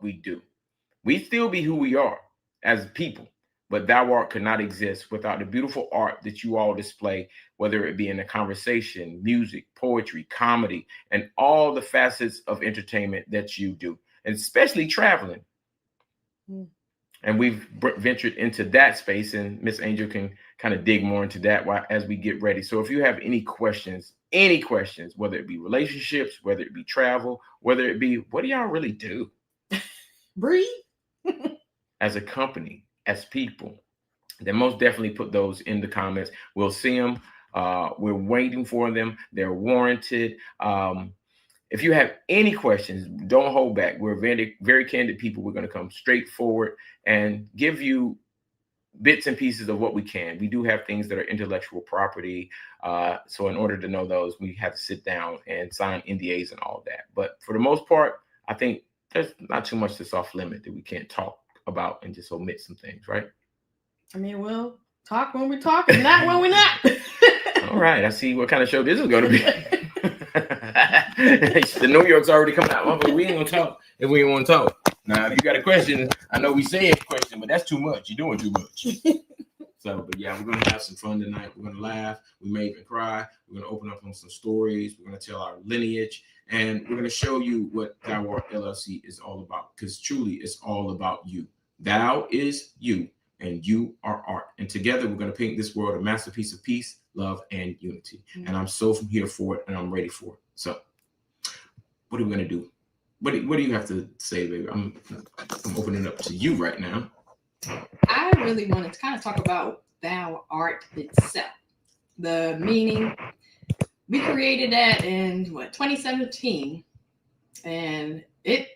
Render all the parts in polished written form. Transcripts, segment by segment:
we do. We still be who we are as people, but thou art could not exist without the beautiful art that you all display, whether it be in the conversation, music, poetry, comedy, and all the facets of entertainment that you do, and especially traveling. Mm. And we've ventured into that space, and Miss Angel can kind of dig more into that as we get ready. So if you have any questions, whether it be relationships, whether it be travel, whether it be, what do y'all really do? Breathe. As a company, as people, then most definitely put those in the comments. We'll see them. We're waiting for them. They're warranted. If you have any questions, don't hold back. We're very, very candid people. We're going to come straight forward and give you bits and pieces of what we can. We do have things that are intellectual property. So in order to know those, we have to sit down and sign NDAs and all that. But for the most part, I think there's not too much that's off limit that we can't talk about and just omit some things, right? I mean, we'll talk when we talk and not when we're not. All right. I see what kind of show this is going to be. The New York's already coming out, but we ain't going to talk if we ain't want to talk. Now, if you got a question, I know we say a question, but that's too much. You're doing too much. So, but yeah, we're going to have some fun tonight. We're going to laugh. We may even cry. We're going to open up on some stories. We're going to tell our lineage. And we're going to show you what Art Llc is all about, because truly it's all about you. Thou is you, and you are art. And together we're going to paint this world a masterpiece of peace, love, and unity. Mm-hmm. And I'm so here for it, and I'm ready for it. So what are we going to do? What do you have to say, baby? I'm opening up to you right now. I really wanted to kind of talk about thou art itself, the meaning. We created that in 2017, and it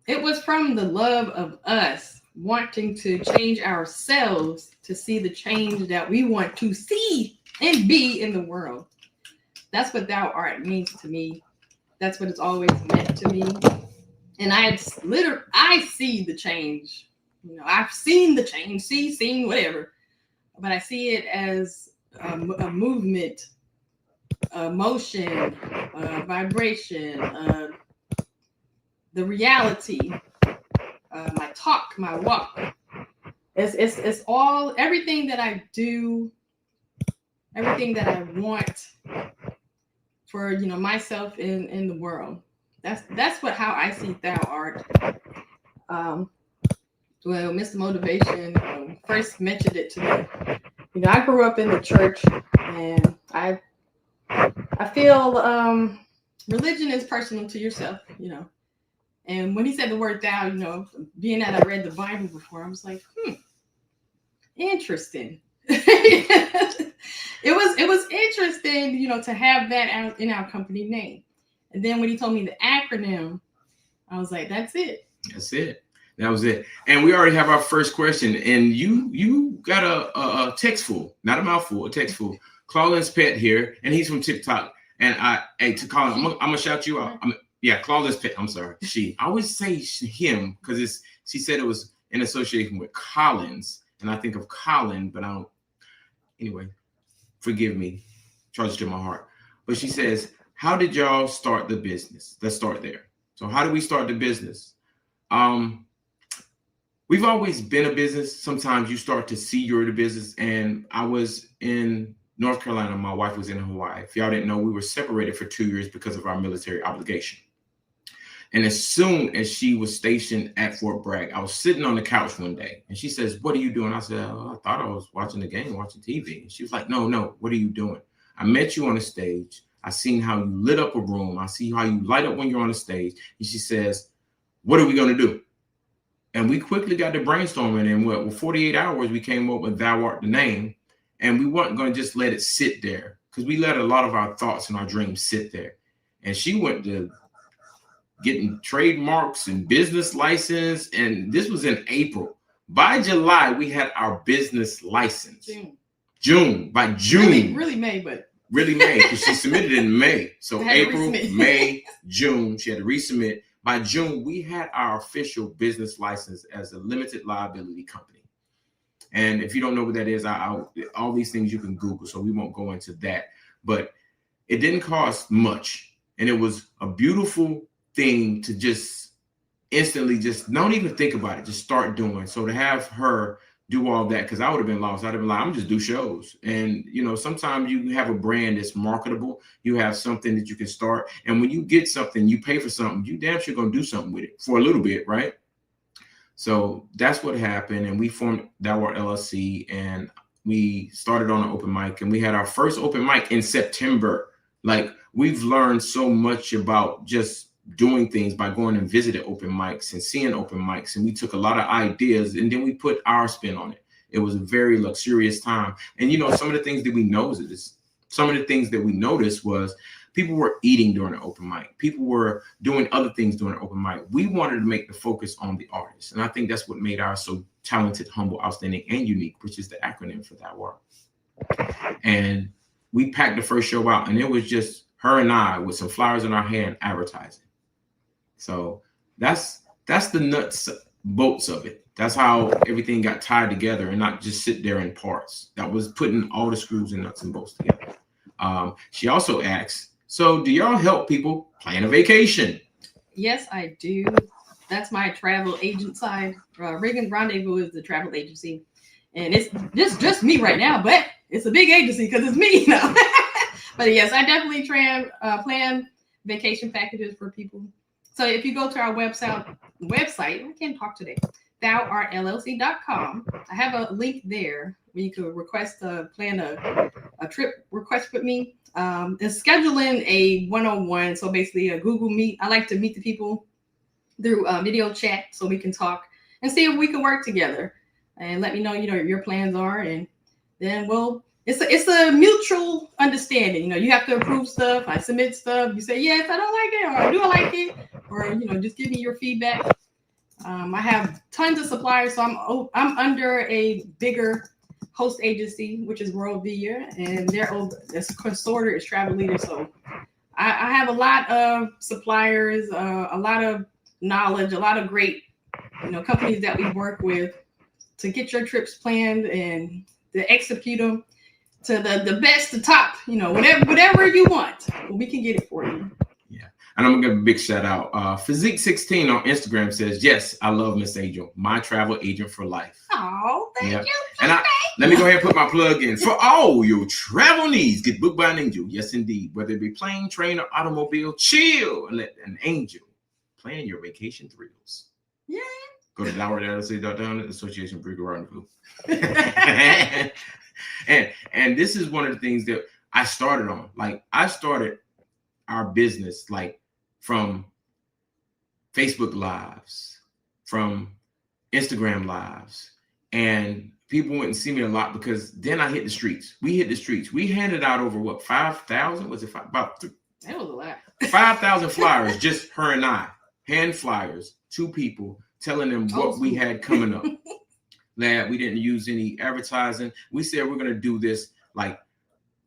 was from the love of us wanting to change ourselves to see the change that we want to see and be in the world. That's what thou art means to me. That's what it's always meant to me. And I see the change. You know, I've seen the change, seen whatever, but I see it as a movement, motion, vibration, the reality, my talk, my walk. It's all, everything that I do, everything that I want for, you know, myself in the world. That's how I see thou art. Well, Mr. Motivation first mentioned it to me. You know, I grew up in the church, and I feel religion is personal to yourself, you know. And when he said the word thou, you know, being that I read the Bible before, I was like, interesting. It was interesting, you know, to have that in our company name. And then when he told me the acronym, I was like, that's it. That's it. That was it. And we already have our first question. And you got a text full, not a mouthful, a text full. Claudine's pet here, and he's from TikTok. And to Colin, I'm gonna shout you out. Claudine's pet. I'm sorry, she. I always say him because she said it was in association with Collins, and I think of Colin, but I don't. Anyway, forgive me, charge it to my heart. But she says, "How did y'all start the business?" Let's start there. So, how do we start the business? We've always been a business. Sometimes you start to see you're the business. And I was in North Carolina. My wife was in Hawaii. If y'all didn't know, we were separated for 2 years because of our military obligation. And as soon as she was stationed at Fort Bragg, I was sitting on the couch one day, and she says, "What are you doing?" I said, "Oh, I thought I was watching the game, watching TV." And she was like, No, what are you doing? I met you on the stage. I seen how you lit up a room. I see how you light up when you're on the stage. And she says, "What are we going to do?" And we quickly got to brainstorming, and with 48 hours, we came up with Thou Art the name. And we weren't going to just let it sit there, because we let a lot of our thoughts and our dreams sit there. And she went to getting trademarks and business license. And this was in April. By July, we had our business license. June. By June. Really May, but. Really May, because she submitted in May. So April, May, June, she had to resubmit. By June, we had our official business license as a limited liability company. And if you don't know what that is, all these things you can Google, so we won't go into that. But it didn't cost much. And it was a beautiful thing to just instantly just don't even think about it, just start doing. So to have her do all that, because I would have been lost. I'd have been like, I'm just do shows. And sometimes you have a brand that's marketable, you have something that you can start, and when you get something, you pay for something, you damn sure gonna do something with it for a little bit, right? So that's what happened, and we formed Art Llc, and we started on an open mic, and we had our first open mic in September. Like, we've learned so much about just doing things by going and visiting open mics and seeing open mics, and we took a lot of ideas and then we put our spin on it. It was a very luxurious time. And some of the things that we noticed, was people were eating during the open mic. People were doing other things during the open mic. We wanted to make the focus on the artist. And I think that's what made ours so talented, humble, outstanding, and unique, which is the acronym for that word. And we packed the first show out, and it was just her and I with some flowers in our hand advertising. So that's the nuts bolts of it. That's how everything got tied together and not just sit there in parts. That was putting all the screws and nuts and bolts together. She also asks, so do y'all help people plan a vacation? Yes, I do. That's my travel agent side. Riggins Rendezvous is the travel agency. And it's just me right now, but it's a big agency because it's me now. But yes, I definitely plan vacation packages for people. So if you go to our website, I can't talk today, artllc.com. I have a link there where you can plan a trip request with me. And scheduling a one-on-one, so basically a Google Meet. I like to meet the people through video chat so we can talk and see if we can work together. And let me know, your plans are, and then it's a mutual understanding. You have to approve stuff. I submit stuff. You say, yes, I don't like it, or do I like it, or just give me your feedback. I have tons of suppliers, so I'm under a bigger host agency, which is World Via, and their consorter is Travel Leader. So I have a lot of suppliers, a lot of knowledge, a lot of great, companies that we work with to get your trips planned and to execute them to the best, the top, whatever you want, we can get it for you. Yeah. And I'm gonna give a big shout out. Physique16 on Instagram says, yes, I love Miss Angel, my travel agent for life. Oh, thank you. And let me go ahead and put my plug in. For all your travel needs, get booked by an angel. Yes, indeed. Whether it be plane, train, or automobile, chill and let an angel plan your vacation thrills. Yeah. Go to Art.Llc.com, Association Riggins Rendezvous. And this is one of the things that I started on. Like, I started our business from Facebook Lives, from Instagram Lives, and people wouldn't see me a lot because then I hit the streets. We hit the streets. We handed out over 5,000? Was it about? That was a lot. 5,000 flyers, just her and I, hand flyers to people, telling them what we had coming up. That we didn't use any advertising. We said we're going to do this like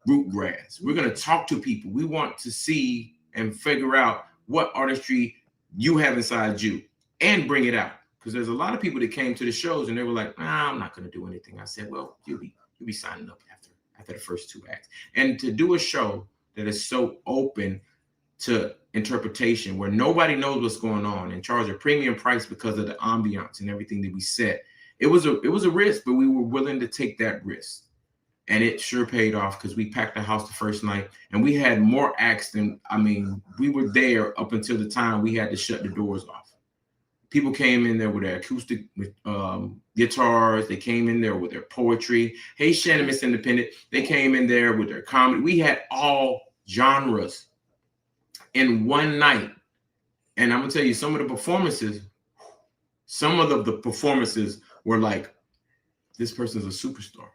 root grass. We're going to talk to people. We want to see and figure out what artistry you have inside you and bring it out. Because there's a lot of people that came to the shows and they were like, nah, I'm not going to do anything. I said, well, you'll be signing up after the first 2 acts. And to do a show that is so open to interpretation, where nobody knows what's going on, and charge a premium price because of the ambiance and everything that we set. It was a risk, but we were willing to take that risk. And it sure paid off because we packed the house the first night and we had more acts than, we were there up until the time we had to shut the doors off. People came in there with their acoustic guitars. They came in there with their poetry. Hey, Shannon, Miss Independent. They came in there with their comedy. We had all genres in one night. And I'm going to tell you, some of the performances were like, this person's a superstar.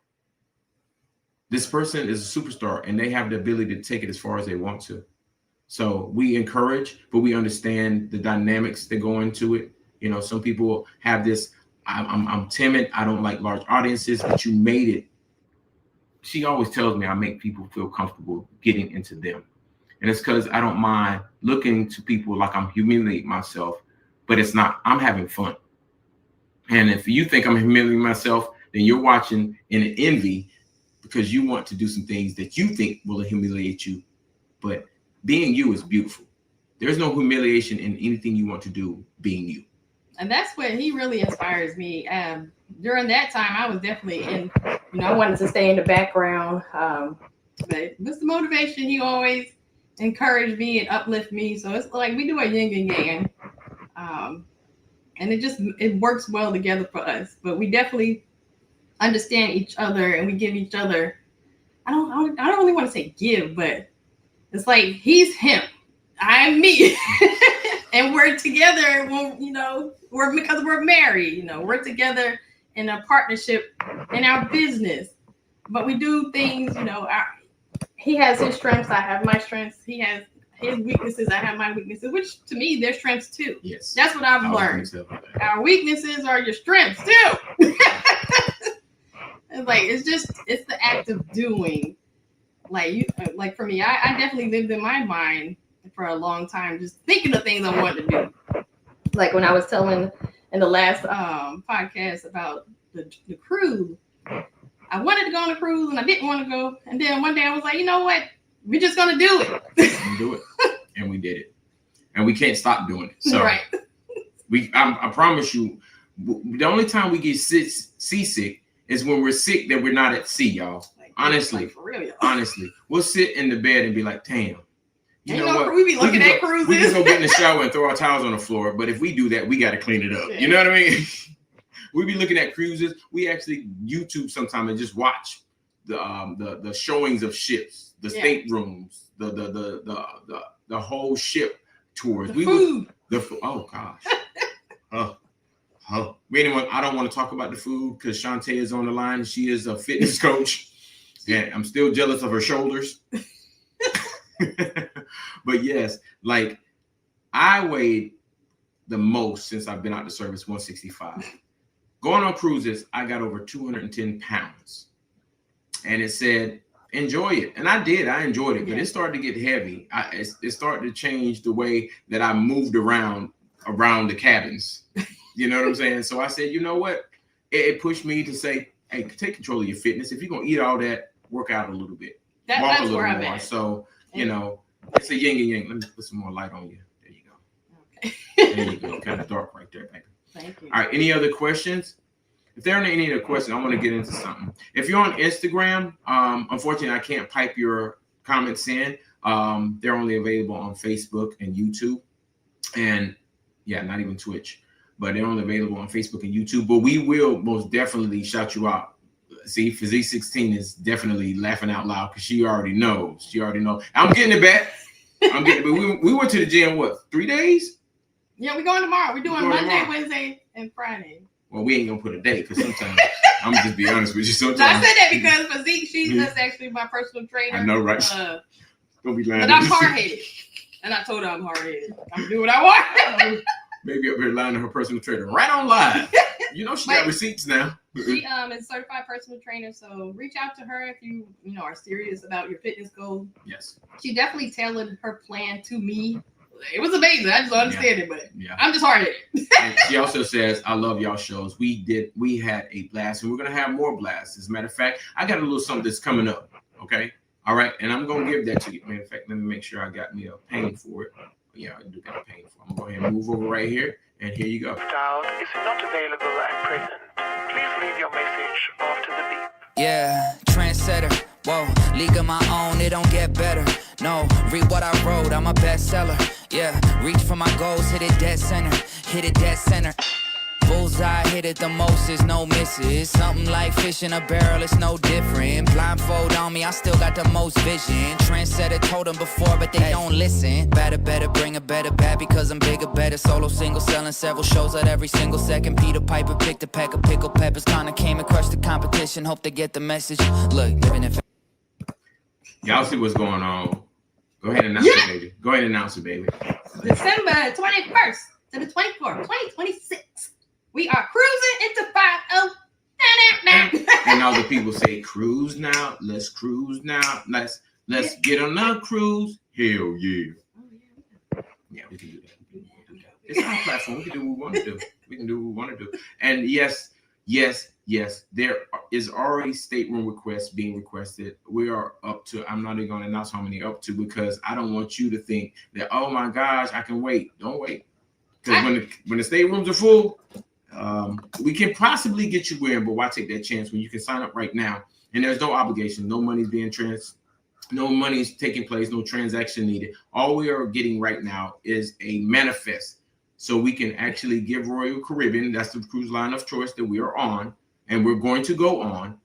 This person is a superstar, and they have the ability to take it as far as they want to. So we encourage, but we understand the dynamics that go into it. Some people have this, I'm timid. I don't like large audiences, but you made it. She always tells me I make people feel comfortable getting into them. And it's because I don't mind looking to people like I'm humiliating myself, but it's not. I'm having fun. And if you think I'm humiliating myself, then you're watching in envy because you want to do some things that you think will humiliate you. But being you is beautiful. There's no humiliation in anything you want to do being you. And that's what he really inspires me. During that time, I was definitely in, I wanted to stay in the background. But what's the motivation? He always encouraged me and uplift me. So it's like we do a yin and yang. And it works well together for us. But we definitely understand each other and we give each other, I don't really want to say give, but it's like he's him, I'm me. And we're together when, because we're married, we're together in a partnership in our business. But we do things, he has his strengths, I have my strengths. He has his weaknesses, I have my weaknesses, which to me, they're strengths too. Yes. That's what I've learned. Our weaknesses are your strengths too. It's like, it's the act of doing. Like for me, I definitely lived in my mind for a long time, just thinking of things I wanted to do. Like when I was telling in the last podcast about the cruise, I wanted to go on a cruise and I didn't want to go. And then one day I was like, you know what? We're just going to do it. We do it. And we did it. And we can't stop doing it. So right. I promise you, the only time we get seasick is when we're sick that we're not at sea, y'all. Honestly, for real, y'all. Honestly, we'll sit in the bed and be like, damn. You know what? We be looking at cruises. We can go get in the shower and throw our towels on the floor. But if we do that, we got to clean it up. Yeah. You know what I mean? We be looking at cruises. We actually YouTube sometimes and just watch the showings of ships, the staterooms, the whole ship tours. Oh gosh. Anyway, I don't want to talk about the food because Shantae is on the line. She is a fitness coach, and I'm still jealous of her shoulders. But yes, like I weighed the most since I've been out the service, 165. Going on cruises, I got over 210 pounds. And it said, enjoy it. And I did. I enjoyed it. But it started to get heavy. It started to change the way that I moved around the cabins. You know what I'm saying? So I said, you know what? It pushed me to say, hey, take control of your fitness. If you're going to eat all that, work out a little bit. Walk a little more. So, it's a yin and yang. Let me put some more light on you. There you go. Okay. There you go. Kind of dark right there, baby. Thank you. All right. Any other questions? If there aren't any other questions, I want to get into something. If you're on Instagram, unfortunately, I can't pipe your comments in. They're only available on Facebook and YouTube. And not even Twitch. But they're only available on Facebook and YouTube. But we will most definitely shout you out. See, Physique 16 is definitely laughing out loud because she already knows. I'm getting it back. We went to the gym, 3 days? Yeah, we're going tomorrow. We're doing Monday, Wednesday, and Friday. Well, we ain't gonna put a date because sometimes I'm just be honest with you. Sometimes I said that because Physique, that's actually my personal trainer. I know, right? Don't be lying. But I'm hard-headed. And I told her I'm hard-headed. I'm gonna do what I want. Maybe up here lying to her personal trainer right on live. She got receipts now. She is certified personal trainer, so reach out to her if you are serious about your fitness goals. Yes. She definitely tailored her plan to me. It was amazing. I just don't understand it, but I'm just hard-headed. And she also says, I love y'all shows. We had a blast, and we're gonna have more blasts. As a matter of fact, I got a little something that's coming up. Okay. All right, and I'm gonna give that to you. Matter of fact, let me make sure I got me a pane for it. Yeah, I do got a pane for it. I'm gonna go ahead and move over right here, and here you go. Dialed is not available at present. Please leave your message after the beep. Yeah, trendsetter. Whoa, league of my own, it don't get better. No, read what I wrote, I'm a bestseller. Yeah, reach for my goals, hit it dead center. Hit it dead center. Bullseye, hit it the most, is no misses. Something like fish in a barrel, it's no different. Blindfold on me, I still got the most vision. Trendsetter told them before, but they don't listen. Better, bring a better bad because I'm bigger, better. Solo, single, selling several shows at every single second. Peter Piper picked a pack of pickled peppers. Kinda came and crushed the competition, hope they get the message. Look, living in... Y'all see what's going on. Go ahead and announce it, baby. Go ahead and announce it, baby. December 21st to the 24th, 2026. We are cruising into 50. And all the people say, cruise now. Let's cruise now. Let's get on a cruise. Hell yeah. Yeah, we can do that. It's our platform. We can do what we want to do. And yes, there is already stateroom requests being requested. We are up to, I'm not even going to announce how many up to because I don't want you to think that, oh my gosh, I can wait. Don't wait. Because when the state rooms are full, we can possibly get you in, but why take that chance when you can sign up right now? And there's no obligation, no money's being no money's taking place, no transaction needed. All we are getting right now is a manifest, so we can actually give Royal Caribbean, that's the cruise line of choice that we are on, and we're going to go on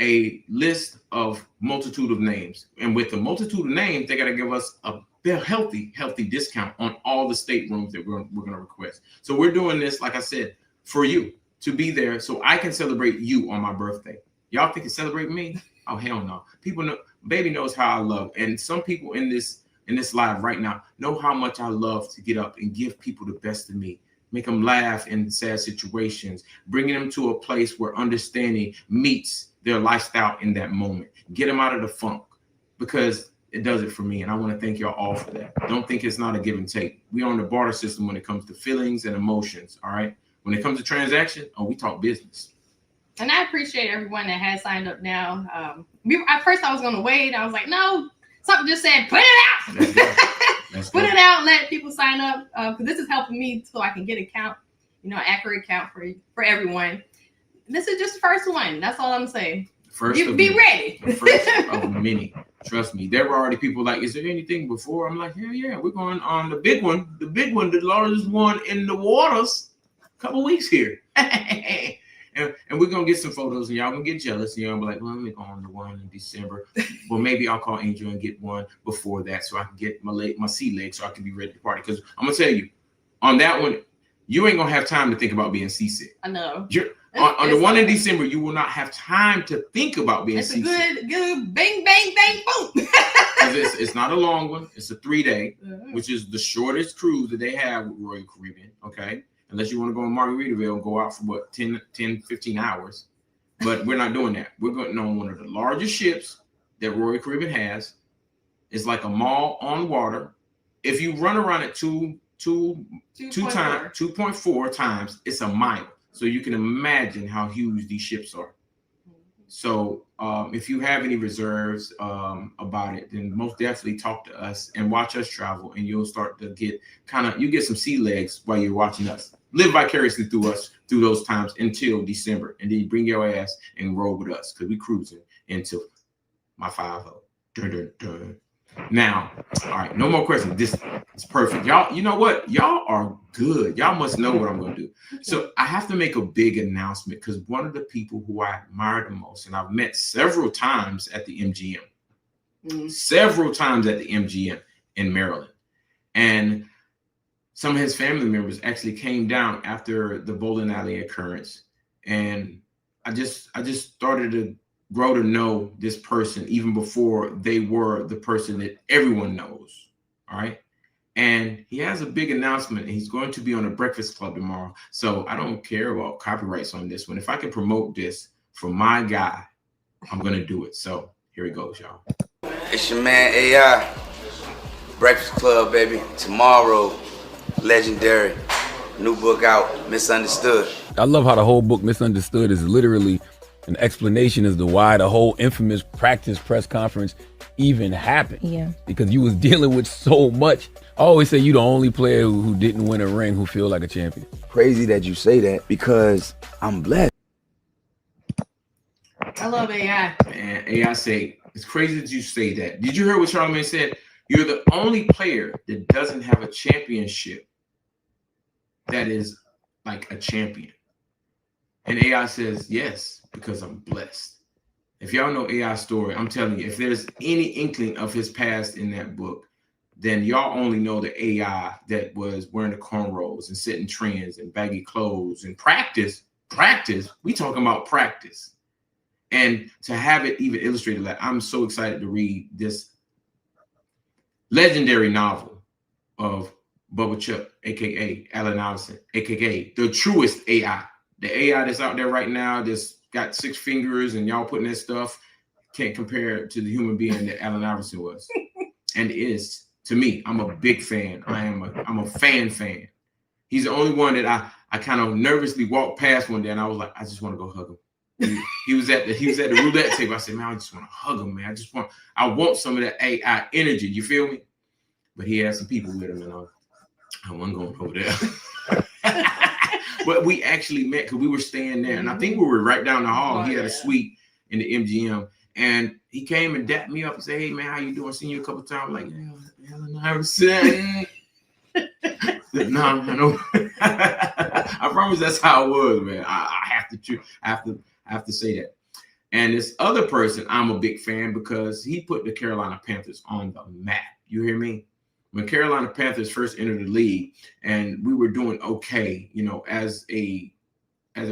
a list of multitude of names. And with the multitude of names, they got to give us a healthy discount on all the staterooms that we're going to request. So we're doing this, like I said, for you to be there so I can celebrate you on my birthday. Y'all think you celebrate me? Oh, hell no. People know, baby knows how I love. And some people in this live right now know how much I love to get up and give people the best of me, make them laugh in sad situations, bringing them to a place where understanding meets their lifestyle in that moment, get them out of the funk, because it does it for me. And I want to thank y'all all for that. Don't think it's not a give and take. We're on the barter system when it comes to feelings and emotions. All right. When it comes to transaction, we talk business. And I appreciate everyone that has signed up now. At first I was going to wait. I was like, no, something just said, put it out. Put it out and let people sign up. Because this is helping me so I can get a count, accurate count for everyone. This is just the first one. That's all I'm saying. Be ready. The first of many. Trust me. There were already people like, is there anything before? I'm like, hell yeah, we're going on the big one, the largest one in the waters. A couple weeks here. And we're going to get some photos and y'all going to get jealous. And y'all be like, well, let me go on the one in December. Well, maybe I'll call Angel and get one before that so I can get my sea leg so I can be ready to party. Because I'm going to tell you, on that one, you ain't going to have time to think about being seasick. I know. On the one in December, you will not have time to think about being seasick. It's a good bang, bang, bang, boom. It's not a long one. It's a 3-day, which is the shortest cruise that they have with Royal Caribbean, okay? Unless you want to go in Margaritaville and go out for 10, 15 hours. But we're not doing that. We're going on one of the largest ships that Royal Caribbean has. It's like a mall on water. If you run around it 2.4 times, it's a mile. So you can imagine how huge these ships are. So if you have any reserves about it, then most definitely talk to us and watch us travel, and you'll start to get you get some sea legs while you're watching us. Live vicariously through us through those times until December, and then you bring your ass and roll with us because we cruising into my 5-0. Dun, dun, dun. Now, all right, no more questions. This is perfect. Y'all, you know what? Y'all are good. Y'all must know what I'm going to do. So I have to make a big announcement because one of the people who I admire the most, and I've met several times at the MGM, in Maryland. And some of his family members actually came down after the bowling alley occurrence. And I just started to grow to know this person even before they were the person that everyone knows. All right. And he has a big announcement, and he's going to be on a Breakfast Club tomorrow. So I don't care about copyrights on this one. If I can promote this for my guy, I'm going to do it. So here he goes, y'all. It's your man AI. Breakfast Club, baby. Tomorrow, legendary. New book out, Misunderstood. I love how the whole book Misunderstood is literally an explanation as to why the whole infamous practice press conference even happened. Yeah. Because you was dealing with so much. I always say you the only player who didn't win a ring who feel like a champion. Crazy that you say that because I'm blessed. I love AI. And AI say, it's crazy that you say that. Did you hear what Charlamagne said? You're the only player that doesn't have a championship that is like a champion. And AI says, yes, because I'm blessed. If y'all know AI's story, I'm telling you, if there's any inkling of his past in that book, then y'all only know the AI that was wearing the cornrows and setting trends and baggy clothes and practice. We talking about practice. And to have it even illustrated, like I'm so excited to read this legendary novel of Bubba Chuck, aka Allen Iverson, aka the truest AI. The AI that's out there right now that's got 6 fingers and y'all putting that stuff can't compare to the human being that Allen Iverson was. And is to me, I'm a big fan. I'm a fan. He's the only one that I kind of nervously walked past one day and I was like, I just want to go hug him. He was at the roulette table. I said, man, I just want to hug him, man. I want some of that AI energy. You feel me? But he had some people with him, and I wasn't going over there. But we actually met because we were staying there, and I think we were right down the hall. He had a suite in the MGM, and he came and dapped me up and said, "Hey man, how you doing? Seen you a couple times." I'm like, yeah, Helen Iverson. No. I promise that's how it was, man. I have to say that. And this other person, I'm a big fan because he put the Carolina Panthers on the map. You hear me? When Carolina Panthers first entered the league, and we were doing okay, you know, as a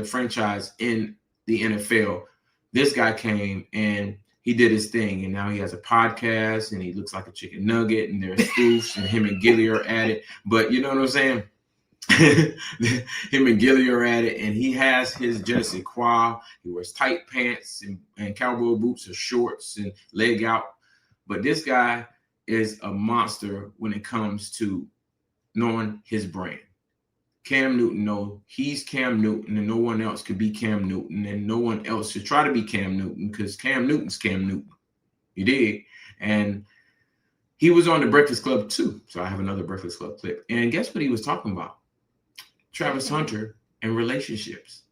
franchise in the NFL, this guy came and he did his thing, and now he has a podcast, and he looks like a chicken nugget, and there's spoofs, and him and Gilly are at it. But you know what I'm saying? Him and Gilly are at it, and he has his je ne sais quoi. He wears tight pants and cowboy boots or shorts and leg out. But this guy is a monster when it comes to knowing his brand. Cam Newton, no, he's Cam Newton, and no one else could be Cam Newton, and no one else should try to be Cam Newton because Cam Newton's Cam Newton. He did. And he was on the Breakfast Club too. So I have another Breakfast Club clip. And guess what he was talking about? Travis Hunter and relationships.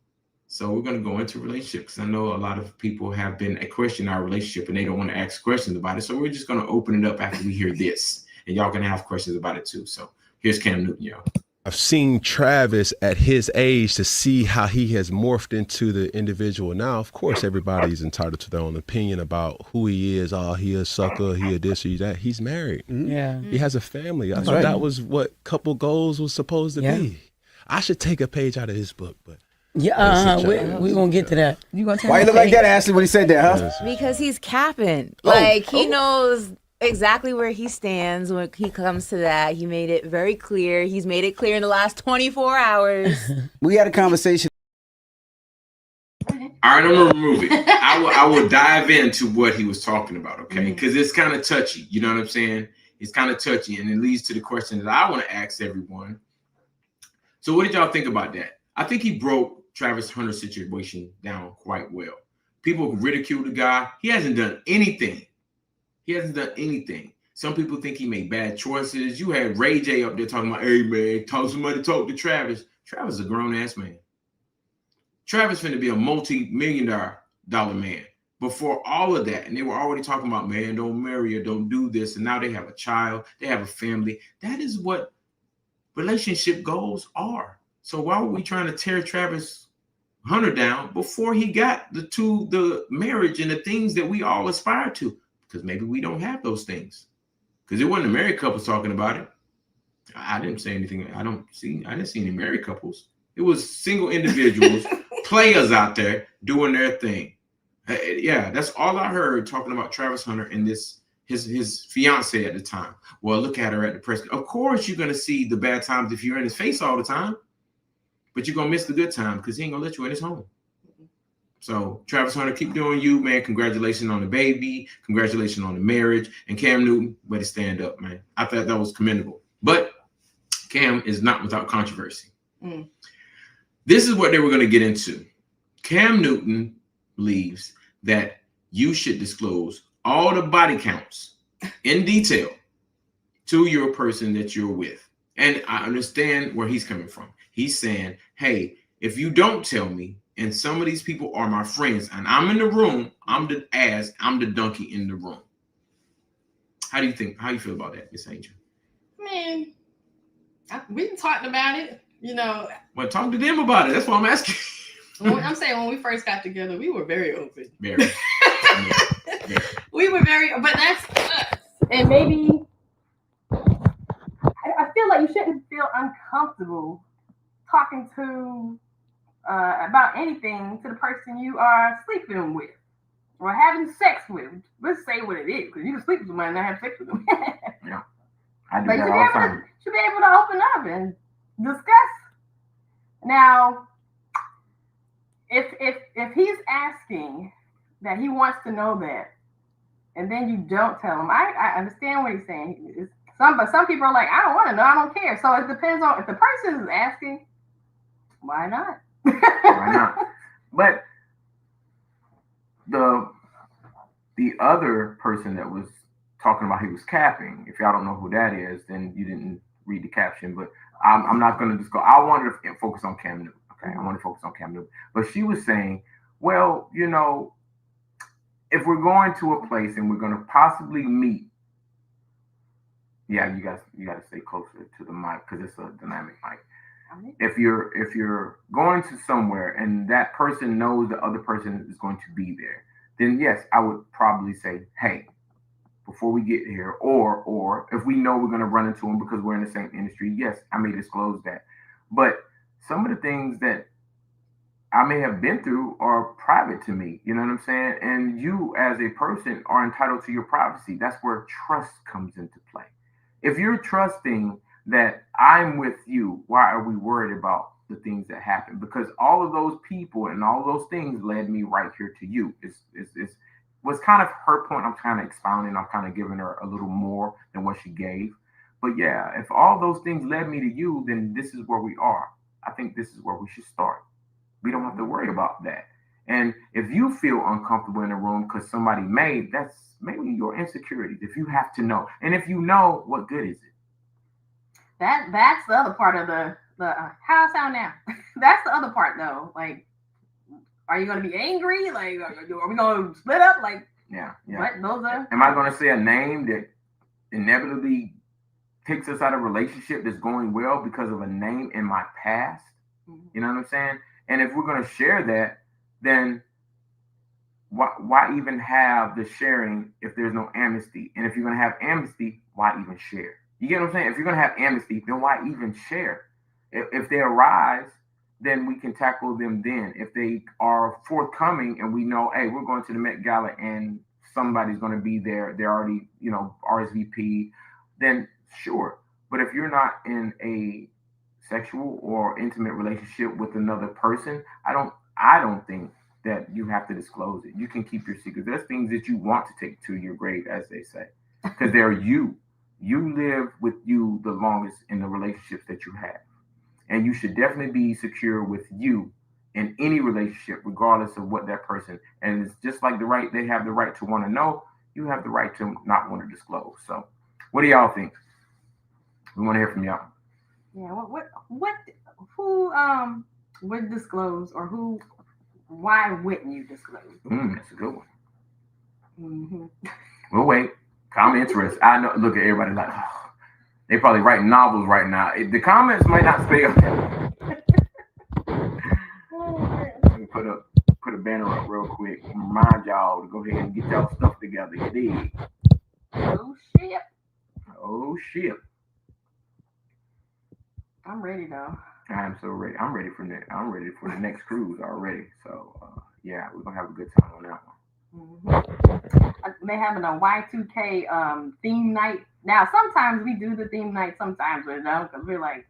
So we're going to go into relationships. I know a lot of people have been questioning our relationship and they don't want to ask questions about it. So we're just going to open it up after we hear this. And y'all going to have questions about it too. So here's Cam Newton, y'all. I've seen Travis at his age to see how he has morphed into the individual. Now, of course, everybody's entitled to their own opinion about who he is. Oh, he a sucker, he a this, he that. He's married. Yeah. He has a family. I That's thought right. that was what couple goals was supposed to be. I should take a page out of his book, but yeah, we gonna get to that. You gonna Why you look like that, Ashley, when he said that, huh? Because he's capping. Like he knows exactly where he stands when he comes to that. He made it very clear. He's made it clear in the last 24 hours. We had a conversation. All right, I'm gonna remove it. I will dive into what he was talking about, okay? Because it's kind of touchy. You know what I'm saying? It's kind of touchy, and it leads to the question that I want to ask everyone. So, what did y'all think about that? I think he broke Travis Hunter's situation down quite well. People ridicule the guy. He hasn't done anything. Some people think he made bad choices. You had Ray J up there talking about, hey man, somebody talk to Travis. Travis is a grown ass man. Travis finna be a multi-million-dollar man. Before all of that, and they were already talking about, man, don't marry her, don't do this. And now they have a child, they have a family. That is what relationship goals are. So why were we trying to tear Travis Hunter down before he got the marriage and the things that we all aspire to? Because maybe we don't have those things. Because it wasn't the married couples talking about it. I didn't say anything. I didn't see any married couples. It was single individuals, players out there doing their thing. Yeah, that's all I heard talking about Travis Hunter and his fiance at the time. Well, look at her at the press. Of course, you're gonna see the bad times if you're in his face all the time, but you're gonna miss the good time because he ain't gonna let you in his home. So Travis Hunter, keep doing you, man. Congratulations on the baby. Congratulations on the marriage. And Cam Newton, way to stand up, man. I thought that was commendable. But Cam is not without controversy. This is what they were going to get into. Cam Newton believes that you should disclose all the body counts in detail to your person that you're with. And I understand where he's coming from. He's saying, hey, if you don't tell me, and some of these people are my friends, and I'm in the room, I'm the ass, I'm the donkey in the room. How do you feel about that, Miss Angel? Man, we talked about it, you know. Well, talk to them about it. That's what I'm asking. I'm saying when we first got together, we were very open. Very. We were very, but that's us. And maybe I feel like you shouldn't feel uncomfortable talking to about anything to the person you are sleeping with or having sex with. Let's say what it is, because you can sleep with somebody and not have sex with them. Yeah, I do but that all the time. should be able to open up and discuss. Now, if he's asking that he wants to know that, and then you don't tell him, I understand what he's saying. But some people are like, I don't want to know, I don't care. So it depends on if the person is asking, why not? Why not? But the other person that was talking about he was capping, if y'all don't know who that is, then you didn't read the caption. But I'm not going to just go. I wanted to focus on Cam Newton. Okay, I want to focus on Cam Newton. But she was saying, well, you know, if we're going to a place and we're going to possibly meet, yeah, you got to stay closer to the mic because it's a dynamic mic. If you're going to somewhere and that person knows the other person is going to be there, then yes, I would probably say, hey, before we get here, or if we know we're going to run into them because we're in the same industry, yes, I may disclose that. But some of the things that I may have been through are private to me. You know what I'm saying? And you as a person are entitled to your privacy. That's where trust comes into play. If you're trusting that I'm with you, why are we worried about the things that happen? Because all of those people and all of those things led me right here to you. It's was kind of her point. I'm kind of expounding. I'm kind of giving her a little more than what she gave. But yeah, if all those things led me to you, then this is where we are. I think this is where we should start. We don't have to worry about that. And if you feel uncomfortable in a room because somebody made, that's maybe your insecurities. If you have to know, and if you know, what good is it? That's the other part of the how I sound now. That's the other part though. Like, are you gonna be angry? Like, are we gonna split up? Like, yeah. What those are? Am I gonna say a name that inevitably takes us out of a relationship that's going well because of a name in my past? Mm-hmm. You know what I'm saying? And if we're gonna share that, then why even have the sharing if there's no amnesty? And if you're gonna have amnesty, why even share? You get what I'm saying? If you're going to have amnesty, then why even share? If they arise, then we can tackle them then. If they are forthcoming and we know, hey, we're going to the Met Gala and somebody's going to be there, they're already, RSVP, then sure. But if you're not in a sexual or intimate relationship with another person, I don't think that you have to disclose it. You can keep your secrets. There's things that you want to take to your grave, as they say, because they're you. You live with you the longest in the relationships that you have. And you should definitely be secure with you in any relationship, regardless of what that person. And it's just like they have the right to want to know, you have the right to not want to disclose. So what do y'all think? We want to hear from y'all. Yeah, who would disclose, or why wouldn't you disclose? That's a good one. Mm-hmm. We'll wait. Comment interest. I know. Look at everybody like, oh, they probably writing novels right now. The comments might not spell. Let me put a banner up real quick. Remind y'all to go ahead and get y'all stuff together. You dig? Oh shit. I'm ready though. I'm so ready. I'm ready for the next cruise already. So yeah, we're gonna have a good time on that one. Mm-hmm. They're having a Y2K theme night. Now, sometimes we do the theme night, sometimes we don't, because we're like,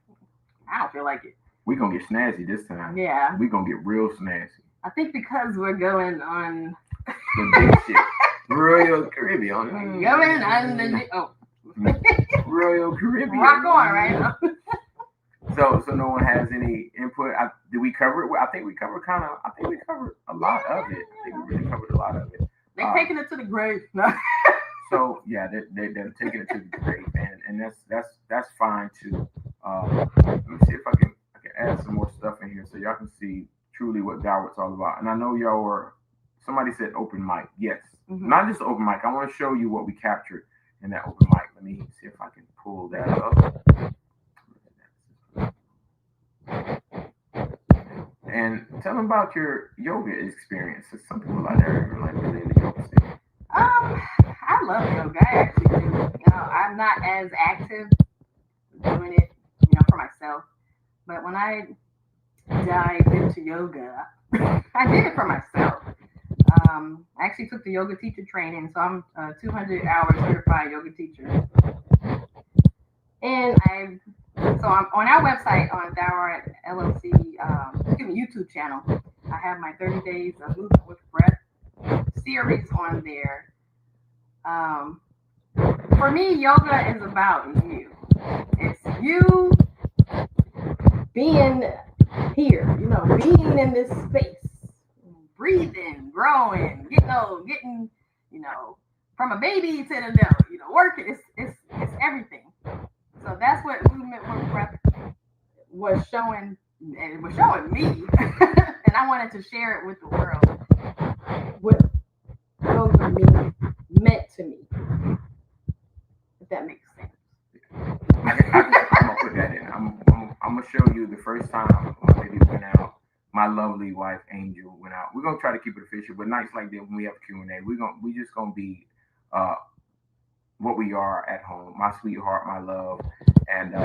I don't feel like it. We're going to get snazzy this time. Yeah. We're going to get real snazzy. I think because we're going on the big shit. Royal Caribbean. Going on the Royal Caribbean. Rock on, right? So no one has any input. Did we cover it? I think we covered a lot of it. I think we really covered a lot of it. They're taking it to the grave. No. So yeah, they're taking it to the grave, and that's fine too. Let me see if I can add some more stuff in here so y'all can see truly what Gowert's all about. And I know y'all were. Somebody said open mic. Yes, not just open mic. I want to show you what we captured in that open mic. Let me see if I can pull that up. And tell them about your yoga experience. Some people out there are like really into yoga thing. I love yoga. I actually do. I'm not as active doing it, for myself. But when I dived into yoga, I did it for myself. I actually took the yoga teacher training, so I'm a 200-hour certified yoga teacher. And I'm on our website, on Art Llc, YouTube channel. I have my 30 days of movement with breath series on there. For me, yoga is about you. It's you being here, being in this space, breathing, growing, getting, from a baby to the adult, working. It's everything. So that's what movement with breath was showing, and it was showing me, and I wanted to share it with the world. What those are meant to me, if that makes sense. I'm gonna put that in. I'm gonna show you the first time my baby went out. My lovely wife Angel went out. We're gonna try to keep it official, but nights like that when we have Q&A, we just gonna be what we are at home. My sweetheart, my love, and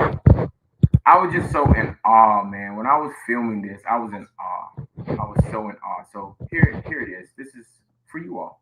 I was just so in awe, man. When I was filming this, I was in awe. I was so in awe. So here it is. This is for you all.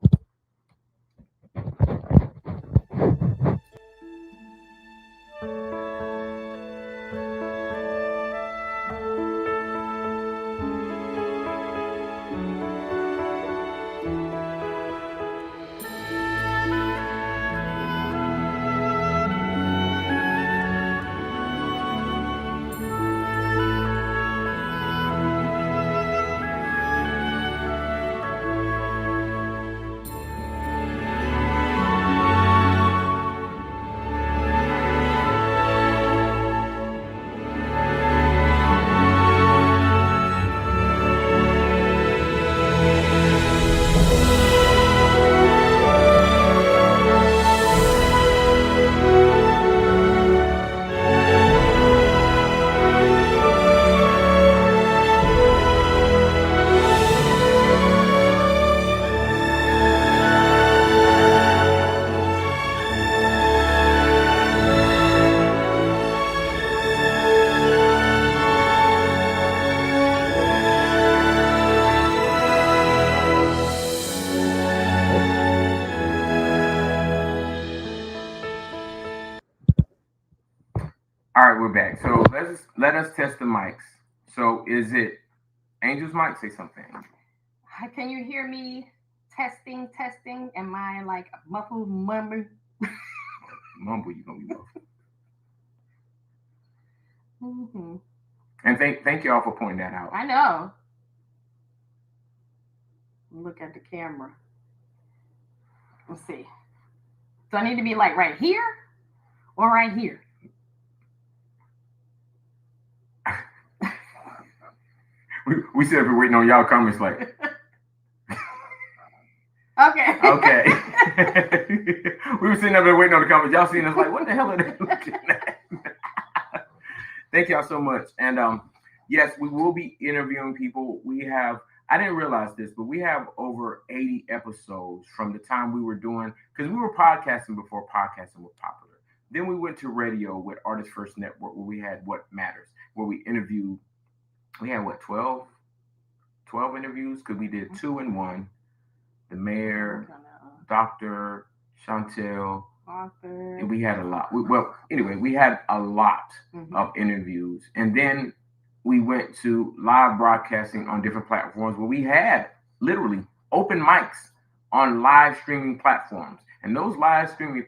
All right, we're back. So let us test the mics. So is it Angel's mic? Say something. Hi, can you hear me? Testing. Am I like muffled mumble? Mumble, you gonna be muffled. Mm-hmm. And thank y'all for pointing that out. I know. Look at the camera. Let's see. Do I need to be like right here or right here? We said we're waiting on y'all comments like. Okay. Okay. We were sitting up there waiting on the comments. Y'all seeing us like, what the hell are they looking at? Thank y'all so much. And yes, we will be interviewing people. I didn't realize this, but we have over 80 episodes from the time we were doing, because we were podcasting before podcasting was popular. Then we went to radio with Artist First Network, where we had What Matters, where we interviewed. We had 12 interviews, because we did 2 in 1. The mayor, Dr. Chantel, Arthur. and we had a lot. We had a lot of interviews. And then we went to live broadcasting on different platforms where we had literally open mics on live streaming platforms. And those live streaming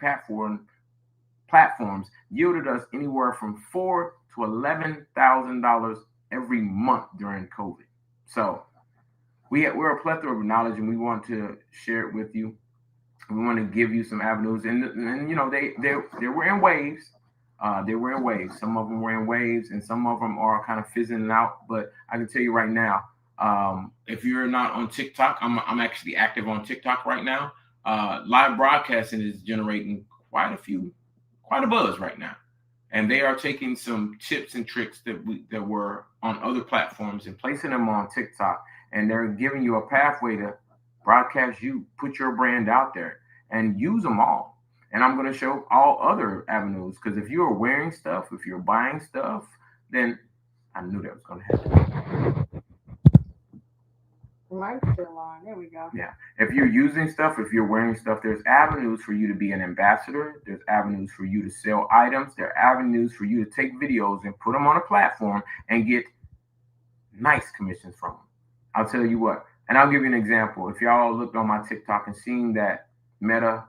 platforms yielded us anywhere from $4,000 to $11,000 every month during COVID. So we're a plethora of knowledge, and we want to share it with you. We want to give you some avenues, and you know they were in waves. They were in waves. Some of them were in waves, and some of them are kind of fizzling out. But I can tell you right now, if you're not on TikTok, I'm actually active on TikTok right now. Live broadcasting is generating quite a buzz right now. And they are taking some tips and tricks that were on other platforms and placing them on TikTok. And they're giving you a pathway to broadcast you, put your brand out there, and use them all. And I'm going to show all other avenues, because if you are wearing stuff, if you're buying stuff, then I knew that was going to happen. Light's still on. There we go. Yeah. If you're using stuff, if you're wearing stuff, there's avenues for you to be an ambassador. There's avenues for you to sell items. There are avenues for you to take videos and put them on a platform and get nice commissions from them. I'll tell you what, and I'll give you an example. If y'all looked on my TikTok and seen that Meta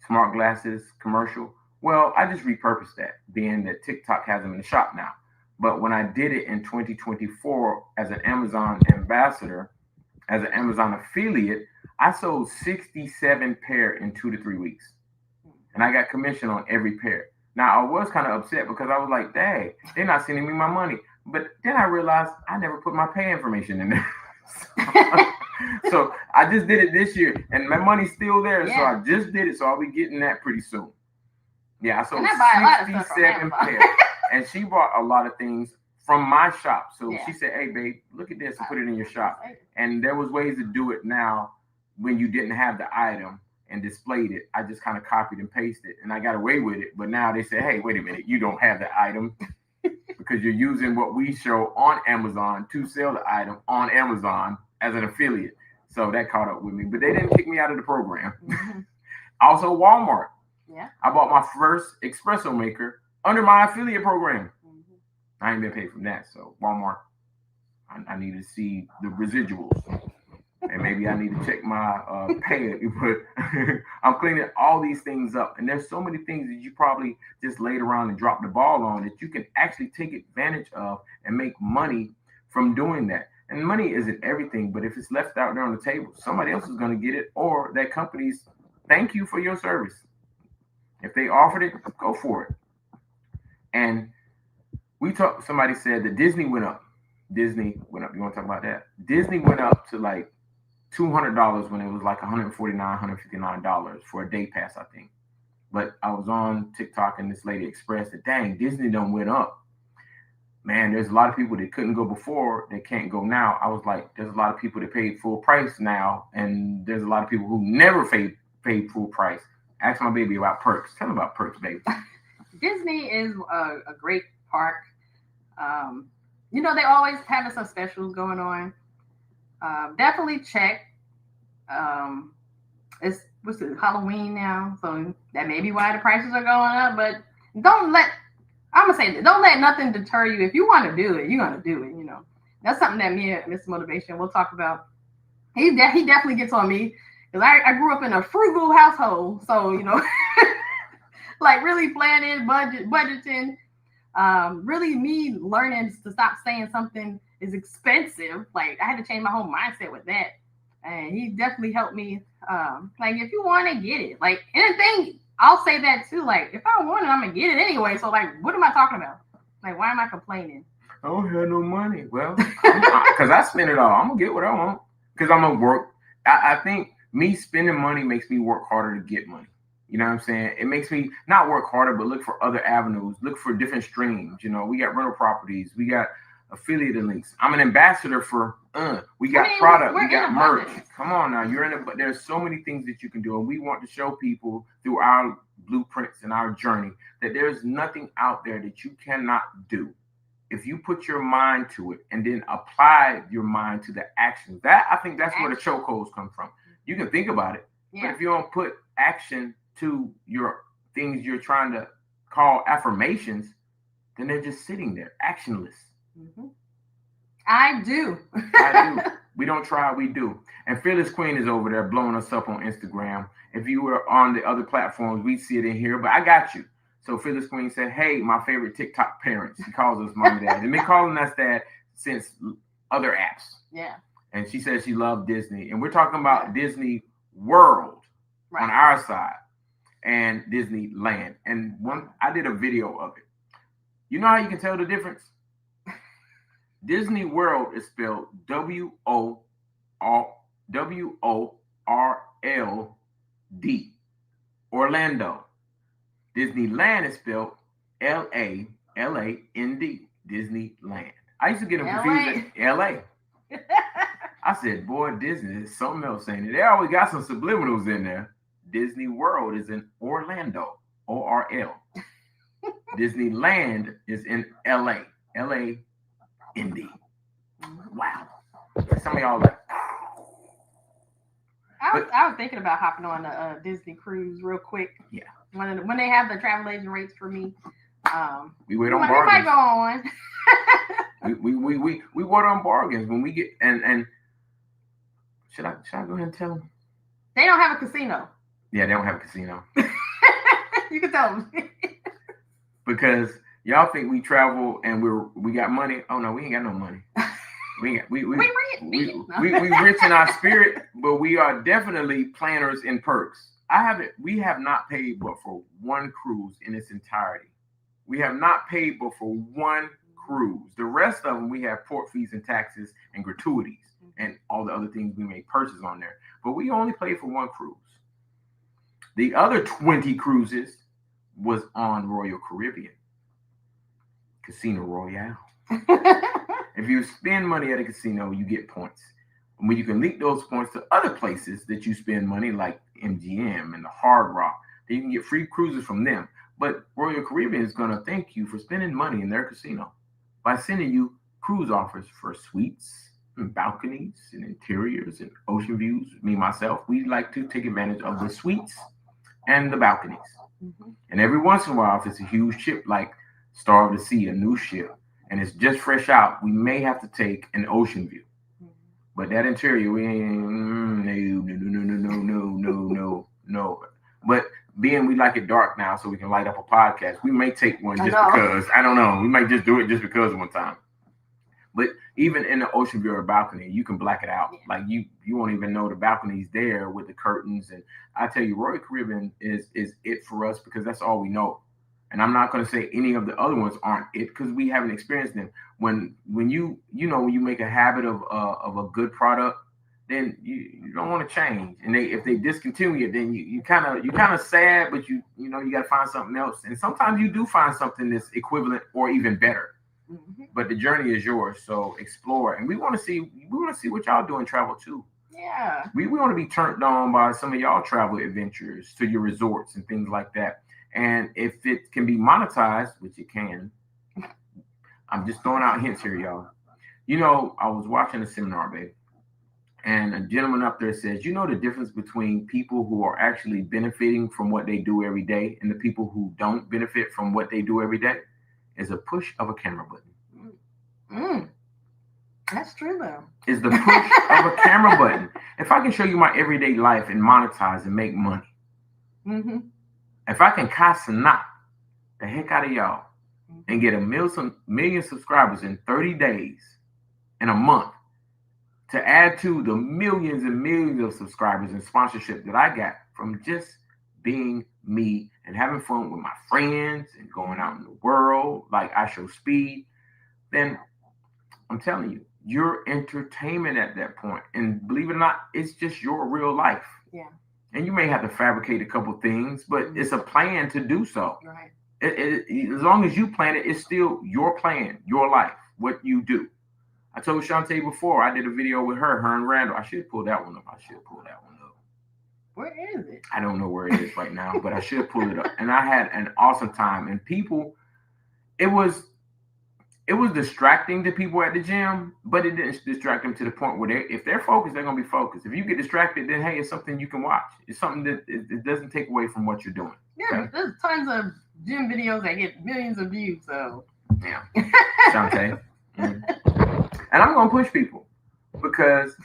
smart glasses commercial, well, I just repurposed that, being that TikTok has them in the shop now. But when I did it in 2024 as an Amazon ambassador, as an Amazon affiliate, I sold 67 pair in 2 to 3 weeks. And I got commission on every pair. Now, I was kind of upset because I was like, dang, they're not sending me my money. But then I realized I never put my pay information in there. So I just did it this year, and my money's still there. So I just did it. So I'll be getting that pretty soon. Yeah, I sold 67 pairs, and she bought a lot of things from my shop. So she said, "Hey, babe, look at this and put it in your shop." And there was ways to do it now when you didn't have the item and displayed it. I just kind of copied and pasted it, and I got away with it. But now they say, "Hey, wait a minute, you don't have the item." Because you're using what we show on Amazon to sell the item on Amazon as an affiliate. So that caught up with me. But they didn't kick me out of the program. Also, Walmart. Yeah. I bought my first espresso maker under my affiliate program. I ain't been paid from that. So Walmart, I need to see the residuals. And maybe I need to check my pay. But I'm cleaning all these things up. And there's so many things that you probably just laid around and dropped the ball on that you can actually take advantage of and make money from doing that. And money isn't everything, but if it's left out there on the table, somebody else is going to get it, or that company's thank you for your service. If they offered it, go for it. And somebody said that Disney went up. Disney went up. You want to talk about that? Disney went up to like $200 when it was like $149, $159 for a day pass, I think. But I was on TikTok and this lady expressed that, dang, Disney done went up. Man, there's a lot of people that couldn't go before that can't go now. I was like, there's a lot of people that paid full price now, and there's a lot of people who never paid full price. Ask my baby about Perks. Tell them about Perks, baby. Disney is a great park. You know, they always have some specials going on. Definitely check. It's Halloween now, so that may be why the prices are going up. But don't let nothing deter you. If you want to do it, you're gonna do it. You know, that's something that me and Mr. Motivation will talk about. He definitely gets on me because I grew up in a frugal household, so you know, like really planning, budgeting. Really me learning to stop saying something is expensive. Like I had to change my whole mindset with that. And he definitely helped me. Like if you want to get it, like anything, I'll say that too. Like if I want it, I'm gonna get it anyway. So like, what am I talking about? Like, why am I complaining? I don't have no money. Well, because I spend it all. I'm gonna get what I want. Because I'm gonna work. I think me spending money makes me work harder to get money. You know what I'm saying? It makes me not work harder, but look for other avenues, look for different streams. You know, we got rental properties, we got affiliate links. I'm an ambassador for, we got product, we got merch. Come on now, but there's so many things that you can do. And we want to show people through our blueprints and our journey that there's nothing out there that you cannot do. If you put your mind to it and then apply your mind to the action, I think that's where the chokeholds come from. You can think about it, but if you don't put action to your things you're trying to call affirmations, then they're just sitting there, actionless. Mm-hmm. I do. We don't try, we do. And Fearless Queen is over there blowing us up on Instagram. If you were on the other platforms, we'd see it in here, but I got you. So Fearless Queen said, hey, my favorite TikTok parents. She calls us mom and dad. They've been calling us that since other apps. Yeah. And she says she loved Disney. And we're talking about Disney World on our side and Disneyland. And I did a video of it. You know how you can tell the difference? Disney World is spelled WORLD. Orlando. Disneyland is spelled LAND. Disneyland. I used to get them confused at LA. I said, boy, Disney is something else, ain't it? They always got some subliminals in there. Disney World is in Orlando, ORL. Disneyland is in LA, LAND. Wow. Some of y'all like. I was thinking about hopping on a Disney cruise real quick. Yeah. When they have the travel agent rates for me. We wait on bargains. We might go on. we wait on bargains when we get and should I go ahead and tell them? They don't have a casino. Yeah, they don't have a casino. You can tell them. Because y'all think we travel and we got money. Oh no, we ain't got no money. We rich in our spirit, but we are definitely planners in Perks. We have not paid but for one cruise in its entirety. We have not paid but for one cruise. The rest of them, we have port fees and taxes and gratuities and all the other things we may purchase on there. But we only paid for one cruise. The other 20 cruises was on Royal Caribbean, Casino Royale. If you spend money at a casino, you get points. And when you can link those points to other places that you spend money, like MGM and the Hard Rock, then you can get free cruises from them. But Royal Caribbean is going to thank you for spending money in their casino by sending you cruise offers for suites and balconies and interiors and ocean views. Me, myself, we like to take advantage of the suites and the balconies. And every once in a while, if it's a huge ship like Star of the Sea, a new ship, and it's just fresh out, we may have to take an ocean view. But that interior, we ain't, no. But being we like it dark now so we can light up a podcast, we may take one just because, I don't know, we might just do it just because one time. But even in the ocean view or balcony, you can black it out. Yeah. Like you won't even know the balcony's there with the curtains. And I tell you, Royal Caribbean is it for us because that's all we know. And I'm not going to say any of the other ones aren't it because we haven't experienced them. When you when you make a habit of a good product, then you don't want to change. And if they discontinue it, then you kind of sad, but you got to find something else. And sometimes you do find something that's equivalent or even better. But the journey is yours, so explore. And we want to see what y'all do in travel too. Yeah. We want to be turned on by some of y'all travel adventures to your resorts and things like that. And if it can be monetized, which it can, I'm just throwing out hints here, y'all. I was watching a seminar, babe, and a gentleman up there says, the difference between people who are actually benefiting from what they do every day and the people who don't benefit from what they do every day is a push of a camera button. That's true, though. Is the push of a camera button. If I can show you my everyday life and monetize and make money, if I can knock the heck out of y'all and get a million subscribers in 30 days, in a month, to add to the millions and millions of subscribers and sponsorship that I got from just being me and having fun with my friends and going out in the world like I Show Speed, then I'm telling you, you're entertainment at that point. And believe it or not, it's just your real life. Yeah. And you may have to fabricate a couple things, but it's a plan to do so. Right. As long as you plan it, it's still your plan, your life, what you do. I told Shantae before, I did a video with her and Randall. I should pull that one up. Where is it? I don't know where it is right now, but I should pull it up. And I had an awesome time. And people, it was distracting to people at the gym, but it didn't distract them to the point where if they're focused, they're going to be focused. If you get distracted, then, hey, it's something you can watch. It's something that it doesn't take away from what you're doing. Yeah, okay? There's tons of gym videos that get millions of views, so. Yeah. Shantae. And I'm going to push people because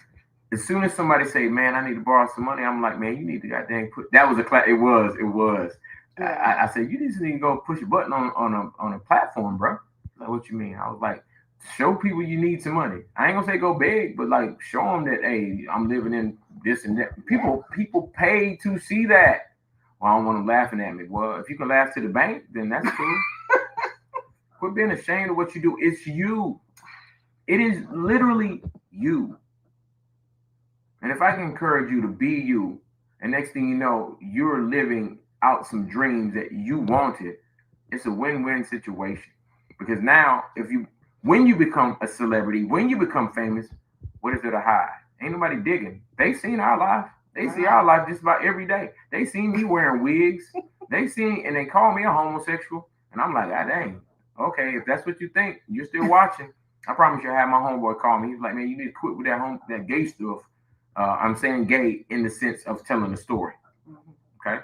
as soon as somebody say, man, I need to borrow some money, I'm like, man, you need to goddamn put, that was a class. It was. Yeah. I said, you just need to go push a button on a platform, bro. Like, what you mean? I was like, show people you need some money. I ain't gonna say go big, but like show them that, hey, I'm living in this and that. People pay to see that. Well, I don't want them laughing at me. Well, if you can laugh to the bank, then that's cool. Quit being ashamed of what you do. It's you. It is literally you. And if I can encourage you to be you, and next thing you know, you're living out some dreams that you wanted, it's a win-win situation. Because now, when you become a celebrity, when you become famous, what is there to hide? Ain't nobody digging. They seen our life. They see our life just about every day. They seen me wearing wigs. And they call me a homosexual. And I'm like, ah, dang. Okay, if that's what you think, you're still watching. I promise you, I had my homeboy call me. He's like, man, you need to quit with that gay stuff. I'm saying gay in the sense of telling a story. Okay?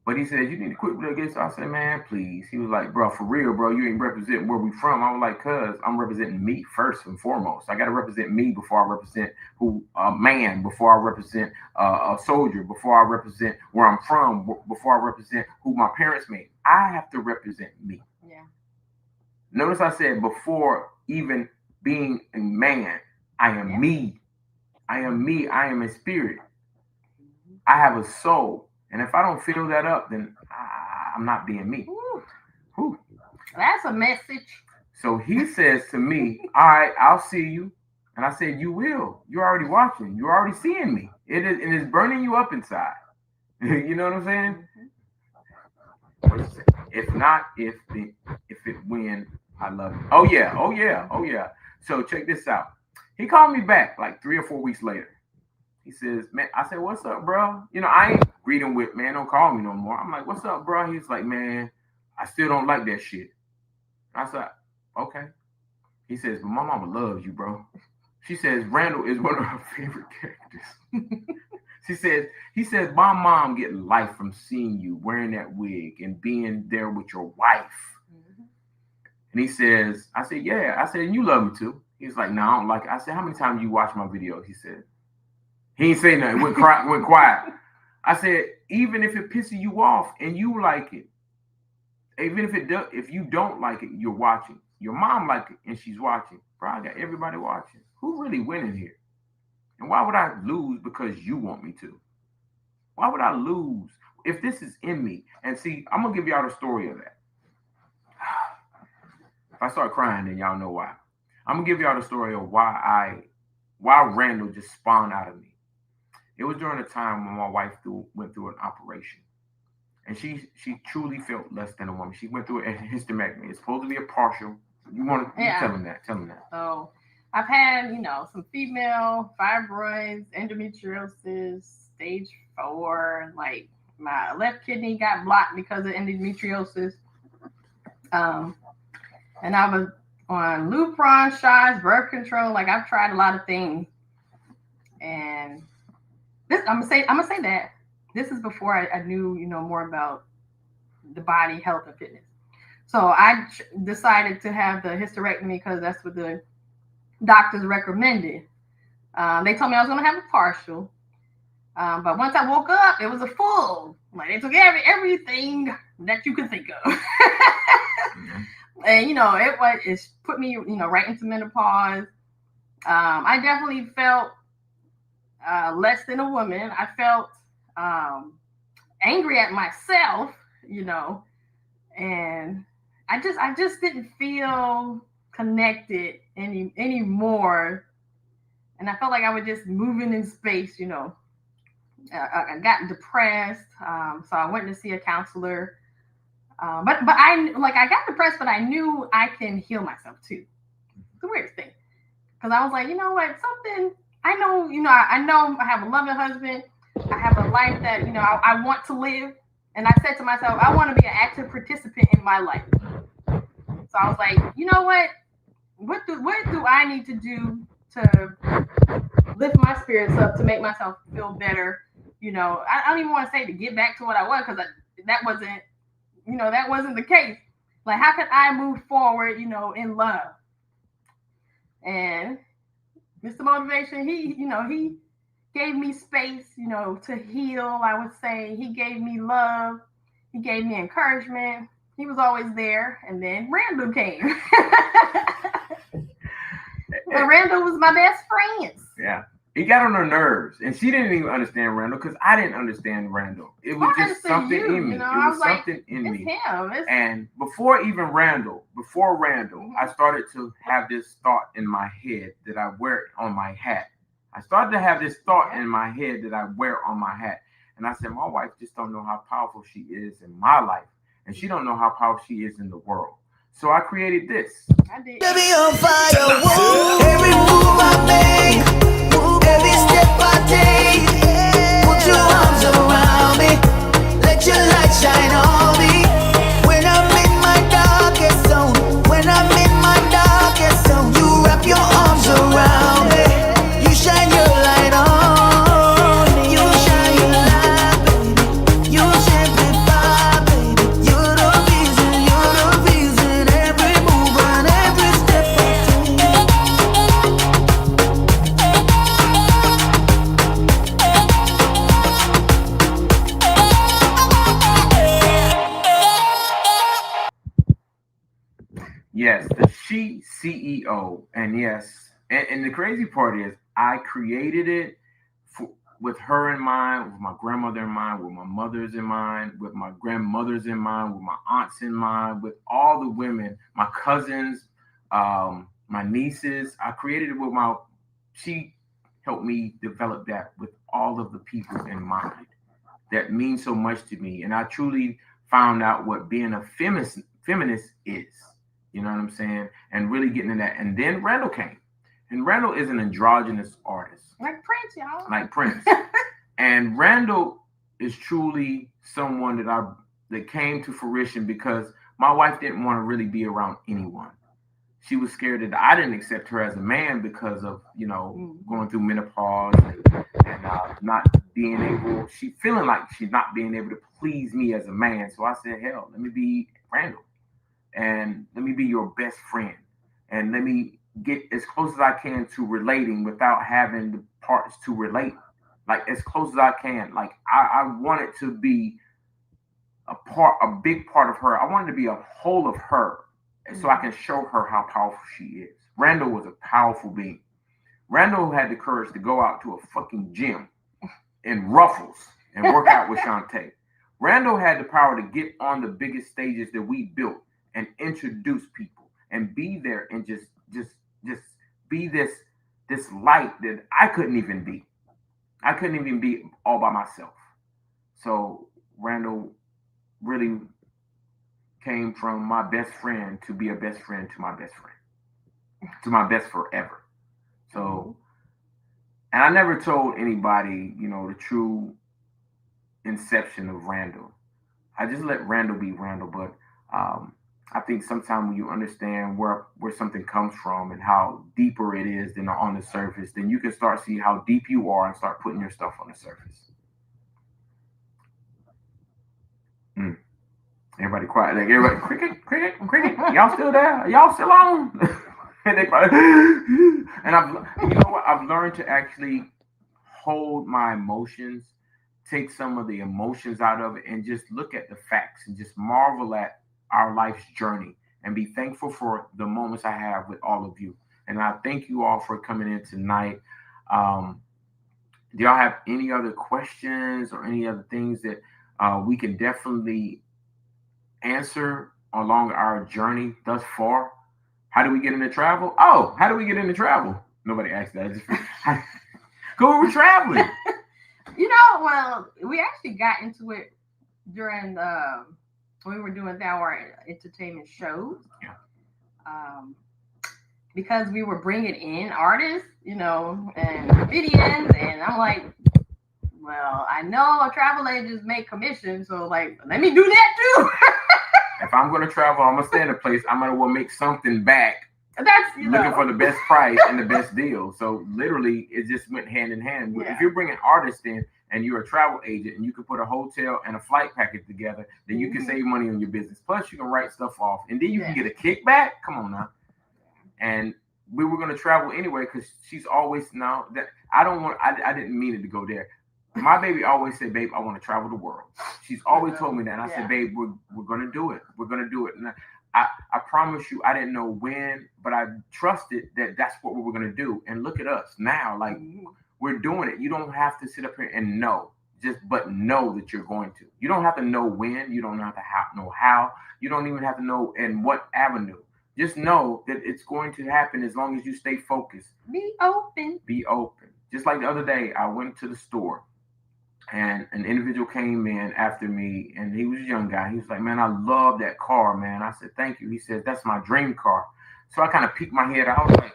But he said, you need to quit with that gay stuff. I said, man, please. He was like, bro, for real, bro, you ain't representing where we from. I was like, cuz I'm representing me first and foremost. I got to represent me before I represent a man, before I represent a soldier, before I represent where I'm from, before I represent who my parents made. I have to represent me. Yeah. Notice I said before even being a man, I am me. I am me. I am a spirit. I have a soul. And if I don't fill that up, then I'm not being me. Ooh. That's a message. So he says to me, all right, I'll see you. And I said, you will. You're already watching. You're already seeing me. It is, and it's burning you up inside. You know what I'm saying? If not, if it when, I love it. Oh yeah. So check this out. He called me back like 3 or 4 weeks later. He says, man, I said, what's up, bro? You know, I ain't greet him with, man, don't call me no more. I'm like, what's up, bro? He's like, man, I still don't like that shit. I said, okay. He says, but my mama loves you, bro. She says, Randall is one of her favorite characters. He says, my mom get life from seeing you wearing that wig and being there with your wife. Mm-hmm. And he says, I said, yeah. I said, you love me too. He's like, no, I don't like it. I said, how many times you watch my videos? He said, he ain't say nothing. Went quiet. I said, even if it pisses you off and you like it, even if you don't like it, you're watching. Your mom like it and she's watching. Bro, I got everybody watching. Who really winning here? And why would I lose because you want me to? Why would I lose if this is in me? And see, I'm gonna give y'all the story of that. If I start crying, then y'all know why. I'm gonna give y'all the story of why Randall just spawned out of me. It was during a time when my wife went through an operation. And she truly felt less than a woman. She went through a hysterectomy. It's supposed to be a partial. You want to tell them that. Tell them that. So I've had, some female fibroids, endometriosis, stage 4. Like my left kidney got blocked because of endometriosis. And I was on Lupron shots, birth control. Like I've tried a lot of things. And this, I'm gonna say that this is before I knew, more about the body, health, and fitness. So I decided to have the hysterectomy because that's what the doctors recommended. They told me I was going to have a partial. But once I woke up, it was a full. Like they took everything that you could think of. And, it put me, right into menopause. I definitely felt less than a woman. I felt angry at myself, and I just didn't feel connected anymore. And I felt like I was just moving in space, I got depressed. So I went to see a counselor. But I got depressed, but I knew I can heal myself too. It's the weirdest thing. Because I was like, you know what, I know I have a loving husband. I have a life that, I want to live. And I said to myself, I want to be an active participant in my life. So I was like, you know what do I need to do to lift my spirits up, to make myself feel better? I don't even want to say to get back to what I was, because that wasn't the case. Like, how can I move forward, in love? And Mr. Motivation, he gave me space, to heal, I would say. He gave me love. He gave me encouragement. He was always there. And then Randall came. But Randall was my best friend. Yeah. He got on her nerves. And she didn't even understand Randall because I didn't understand Randall. It was just something in me. It was something in me. And before Randall, I started to have this thought in my head that I wear on my hat. I started to have this thought in my head that I wear on my hat. And I said, my wife just don't know how powerful she is in my life. And she don't know how powerful she is in the world. So I created this. I did. Be on fire, whoa. Every move I make, every step I take, put your arms around me, let your light shine on me. When I'm in my darkest zone, you wrap your arms around me, you shine your light on me. You shine your light, baby, you simplify, baby. You're the reason, every move and every step I take. Yes, the She CEO. And yes, and the crazy part is I created it with her in mind, with my grandmother in mind, with my mother's in mind, with my grandmother's in mind, with my aunts in mind, with all the women, my cousins, my nieces. I created it with she helped me develop that with all of the people in mind that mean so much to me. And I truly found out what being a feminist is. You know what I'm saying? And really getting in that. And then Randall came. And Randall is an androgynous artist. Like Prince, y'all. Like Prince. And Randall is truly someone that came to fruition because my wife didn't want to really be around anyone. She was scared that I didn't accept her as a man because of, going through menopause and not being able, feeling like she's not being able to please me as a man. So I said, hell, let me be Randall and let me be your best friend. And let me get as close as I can to relating without having the parts to relate. Like as close as I can. Like I want it to be a big part of her. I wanted to be a whole of her. And so I can show her how powerful she is. Randall was a powerful being. Randall had the courage to go out to a fucking gym in ruffles and work out with Shantae. Randall had the power to get on the biggest stages that we built and introduce people and be there and just be this light that I couldn't even be. I couldn't even be all by myself. So Randall really came from my best friend to be a best friend to my best friend, to my best forever. So, and I never told anybody, the true inception of Randall. I just let Randall be Randall. But I think sometimes when you understand where something comes from and how deeper it is than on the surface, then you can start see how deep you are and start putting your stuff on the surface. Everybody quiet. Like everybody, cricket. Y'all still there? Y'all still on? And they probably, and I've learned to actually hold my emotions, take some of the emotions out of it, and just look at the facts and just marvel at our life's journey and be thankful for the moments I have with all of you. And I thank you all for coming in tonight. Do y'all have any other questions or any other things that we can definitely answer along our journey thus far? How do we get into travel? Oh, how do we get into travel? Nobody asked that. Go, we're traveling. Well, we actually got into it during when we were doing our entertainment shows. Yeah. Because we were bringing in artists, and comedians, and I'm like, well, I know travel agents make commissions, so like, let me do that too. If I'm going to travel, I'm going to stay in a place. I'm going to make something back. That's looking for the best price and the best deal. So literally, it just went hand in hand. Yeah. If you're bringing artists in and you're a travel agent and you can put a hotel and a flight package together, then you can save money on your business. Plus, you can write stuff off, and then you can get a kickback. Come on now. And we were going to travel anyway because she's always I didn't mean it to go there. My baby always said, babe, I want to travel the world. She's always told me that. And I said, babe, we're going to do it. We're going to do it. And I promise you, I didn't know when, but I trusted that that's what we were going to do. And look at us now. Like, we're doing it. You don't have to sit up here and know. But know that you're going to. You don't have to know when. You don't have to know how. You don't even have to know in what avenue. Just know that it's going to happen as long as you stay focused. Be open. Be open. Just like the other day, I went to the store. And an individual came in after me, and he was a young guy. He was like, man, I love that car, man. I said, thank you. He said, that's my dream car. So I kind of peeked my head. I was like,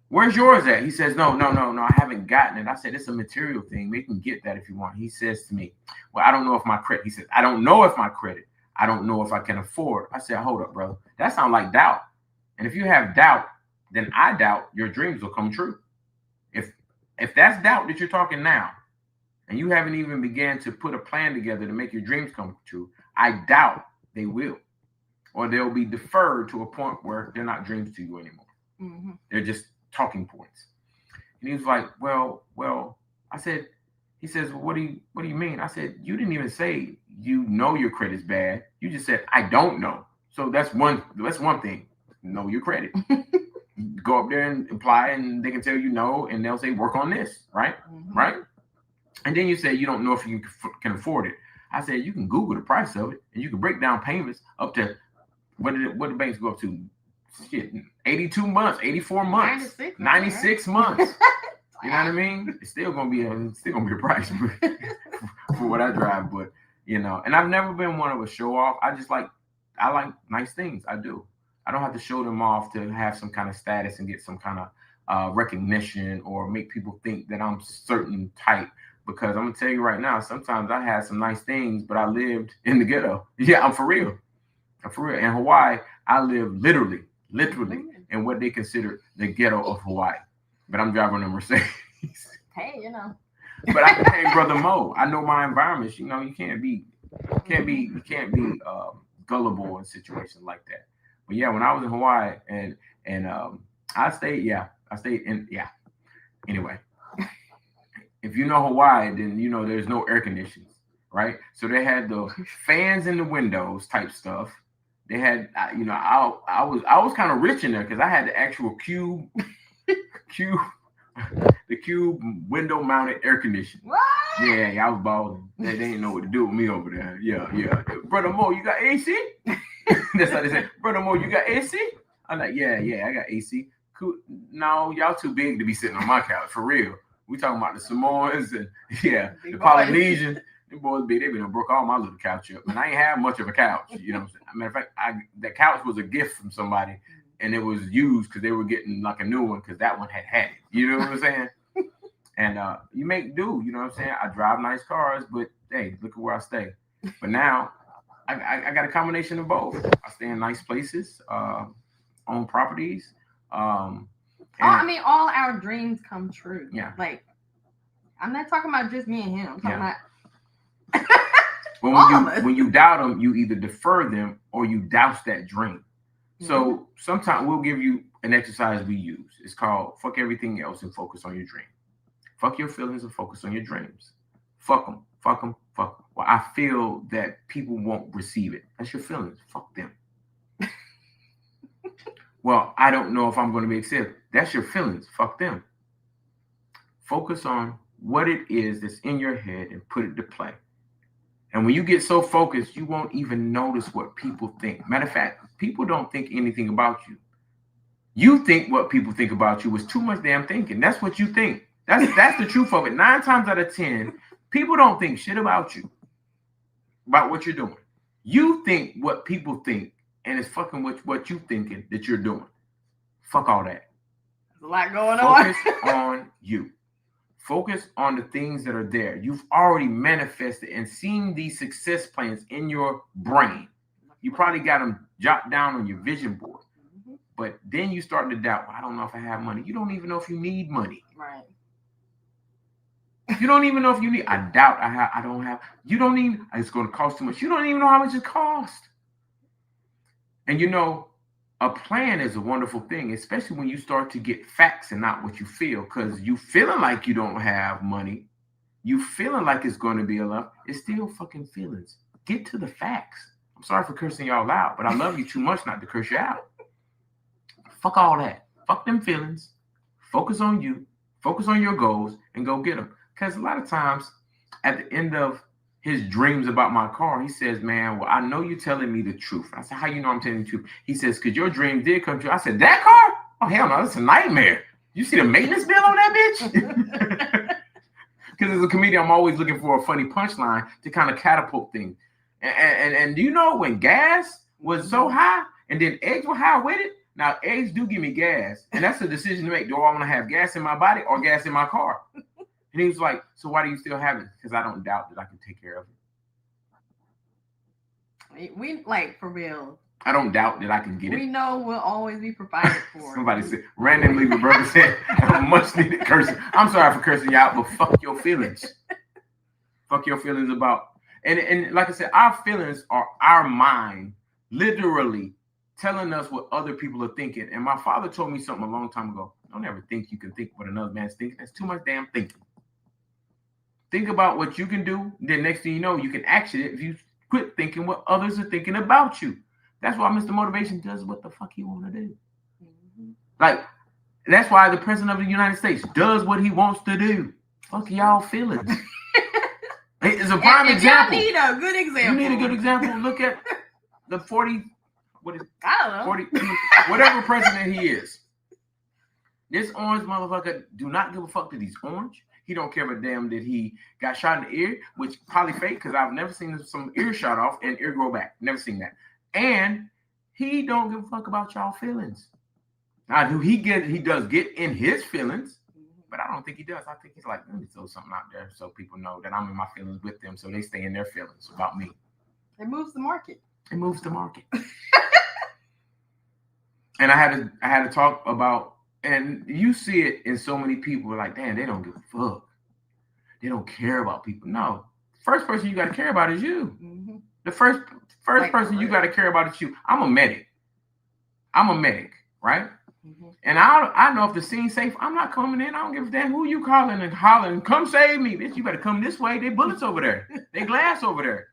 where's yours at? He says, no, I haven't gotten it. I said, it's a material thing. We can get that if you want. He says to me, well, I don't know if my credit. He said, I don't know if my credit. I don't know if I can afford. I said, hold up, brother. That sounds like doubt. And if you have doubt, then I doubt your dreams will come true. If that's doubt that you're talking now, and you haven't even began to put a plan together to make your dreams come true, I doubt they will. Or they'll be deferred to a point where they're not dreams to you anymore. Mm-hmm. They're just talking points. And he was like, well, I said, he says, well, what do you mean? I said, you didn't even say you know your credit's bad. You just said, I don't know. So that's one thing. Know your credit. Go up there and apply, and they can tell you no, and they'll say, work on this, right? Mm-hmm. Right? And then you say you don't know if you can afford it. I said, you can Google the price of it, and you can break down payments up to what did banks go up to? shit, 82 months, 84 months, 96 months. You know what I mean? It's still gonna be a price for what I drive, but you know. And I've never been one of a show off. I like nice things. I do. I don't have to show them off to have some kind of status and get some kind of recognition or make people think that I'm certain type. Because I'm gonna tell you right now, sometimes I had some nice things, but I lived in the ghetto. Yeah, I'm for real. In Hawaii, I live literally in what they consider the ghetto of Hawaii. But I'm driving a Mercedes. Hey, you know. But hey, brother Mo, I know my environments. You know, you can't be gullible in situations like that. But yeah, when I was in Hawaii and I stayed in. Anyway, if you know Hawaii, then you know there's no air conditioning, right? So they had the fans in the windows type stuff. They had, you know, I was kind of rich in there because I had the actual cube window mounted air conditioning. What? Yeah, I was balling. They didn't know what to do with me over there. Yeah. Brother Mo, you got AC? That's how they say. Brother Mo, you got AC? I'm like, yeah, I got AC. Cool. No, y'all too big to be sitting on my couch, for real. We talking about the Samoans and the Polynesians. Them boys big. They been broke all my little couch up, and I ain't have much of a couch. You know what I'm saying? Matter of fact, the couch was a gift from somebody, and it was used because they were getting like a new one because that one had it. You know what I'm saying? And you make do. You know what I'm saying? I drive nice cars, but hey, look at where I stay. But now I got a combination of both. I stay in nice places, own properties. I mean, all our dreams come true. Yeah. Like, I'm not talking about just me and him. I'm talking about. When you doubt them, you either defer them or you douse that dream. So sometimes we'll give you an exercise we use. It's called fuck everything else and focus on your dream. Fuck your feelings and focus on your dreams. Fuck them. Well, I feel that people won't receive it. That's your feelings. Fuck them. Well, I don't know if I'm going to be accepted. That's your feelings. Fuck them. Focus on what it is that's in your head and put it to play. And when you get so focused, you won't even notice what people think. Matter of fact, people don't think anything about you. You think what people think about you is too much damn thinking. That's what you think. That's the truth of it. 9 times out of 10, people don't think shit about you, about what you're doing. You think what people think, and it's fucking with what you thinking that you're doing. Fuck all that. There's a lot going on. Focus on you. Focus on the things that are there. You've already manifested and seen these success plans in your brain. You probably got them jotted down on your vision board. But then you start to doubt, well, I don't know if I have money. You don't even know if you need money. Right. You don't even know if you need. I doubt I don't have. You don't even. It's going to cost too much. You don't even know how much it costs. And you know, a plan is a wonderful thing, especially when you start to get facts and not what you feel. Because you feeling like you don't have money, you feeling like it's going to be a lot. It's still fucking feelings. Get to the facts. I'm sorry for cursing y'all out, but I love you too much not to curse you out. Fuck all that. Fuck them feelings. Focus on you. Focus on your goals and go get them. Because a lot of times at the end of his dreams about my car, he says, man, well, I know you're telling me the truth. I said, how you know I'm telling you the truth? He says, because your dream did come true. I said, that car? Oh, hell no, that's a nightmare. You see the maintenance bill on that bitch? Because as a comedian, I'm always looking for a funny punchline to kind of catapult things. And do you know when gas was so high and then eggs were high with it? Now, eggs do give me gas. And that's a decision to make. Do I want to have gas in my body or gas in my car? And he was like, so why do you still have it? Because I don't doubt that I can take care of it. We like, for real. I don't doubt that I can get it. We know we'll always be provided for. Somebody said, randomly, my brother said, much needed cursing. I'm sorry for cursing you out, but fuck your feelings. Fuck your feelings about, and like I said, our feelings are our mind literally telling us what other people are thinking. And my father told me something a long time ago. Don't ever think you can think what another man's thinking. That's too much damn thinking. Think about what you can do. Then next thing you know, you can action it if you quit thinking what others are thinking about you. That's why Mr. Motivation does what the fuck he want to do. Like, that's why the president of the United States does what he wants to do. Fuck y'all feelings. It's a prime example. Y'all need a good example. You need a good example. Look at the 40 what is I don't know. 40, whatever president he is. This orange motherfucker do not give a fuck that he's orange. He don't care a damn that he got shot in the ear, which probably fake because I've never seen some ear shot off and ear grow back. Never seen that. And he don't give a fuck about y'all feelings. Now, he does get in his feelings, but I don't think he does. I think he's like, let me throw something out there so people know that I'm in my feelings with them, so they stay in their feelings about me. It moves the market. It moves the market. And I had to talk about. And you see it in so many people like, damn, they don't give a fuck. They don't care about people. No. First person you got to care about is you. Mm-hmm. The first person you got to care about is you. I'm a medic, right? Mm-hmm. And I know if the scene's safe, I'm not coming in. I don't give a damn who you calling and hollering. Come save me, bitch. You better come this way. They bullets over there. They glass over there.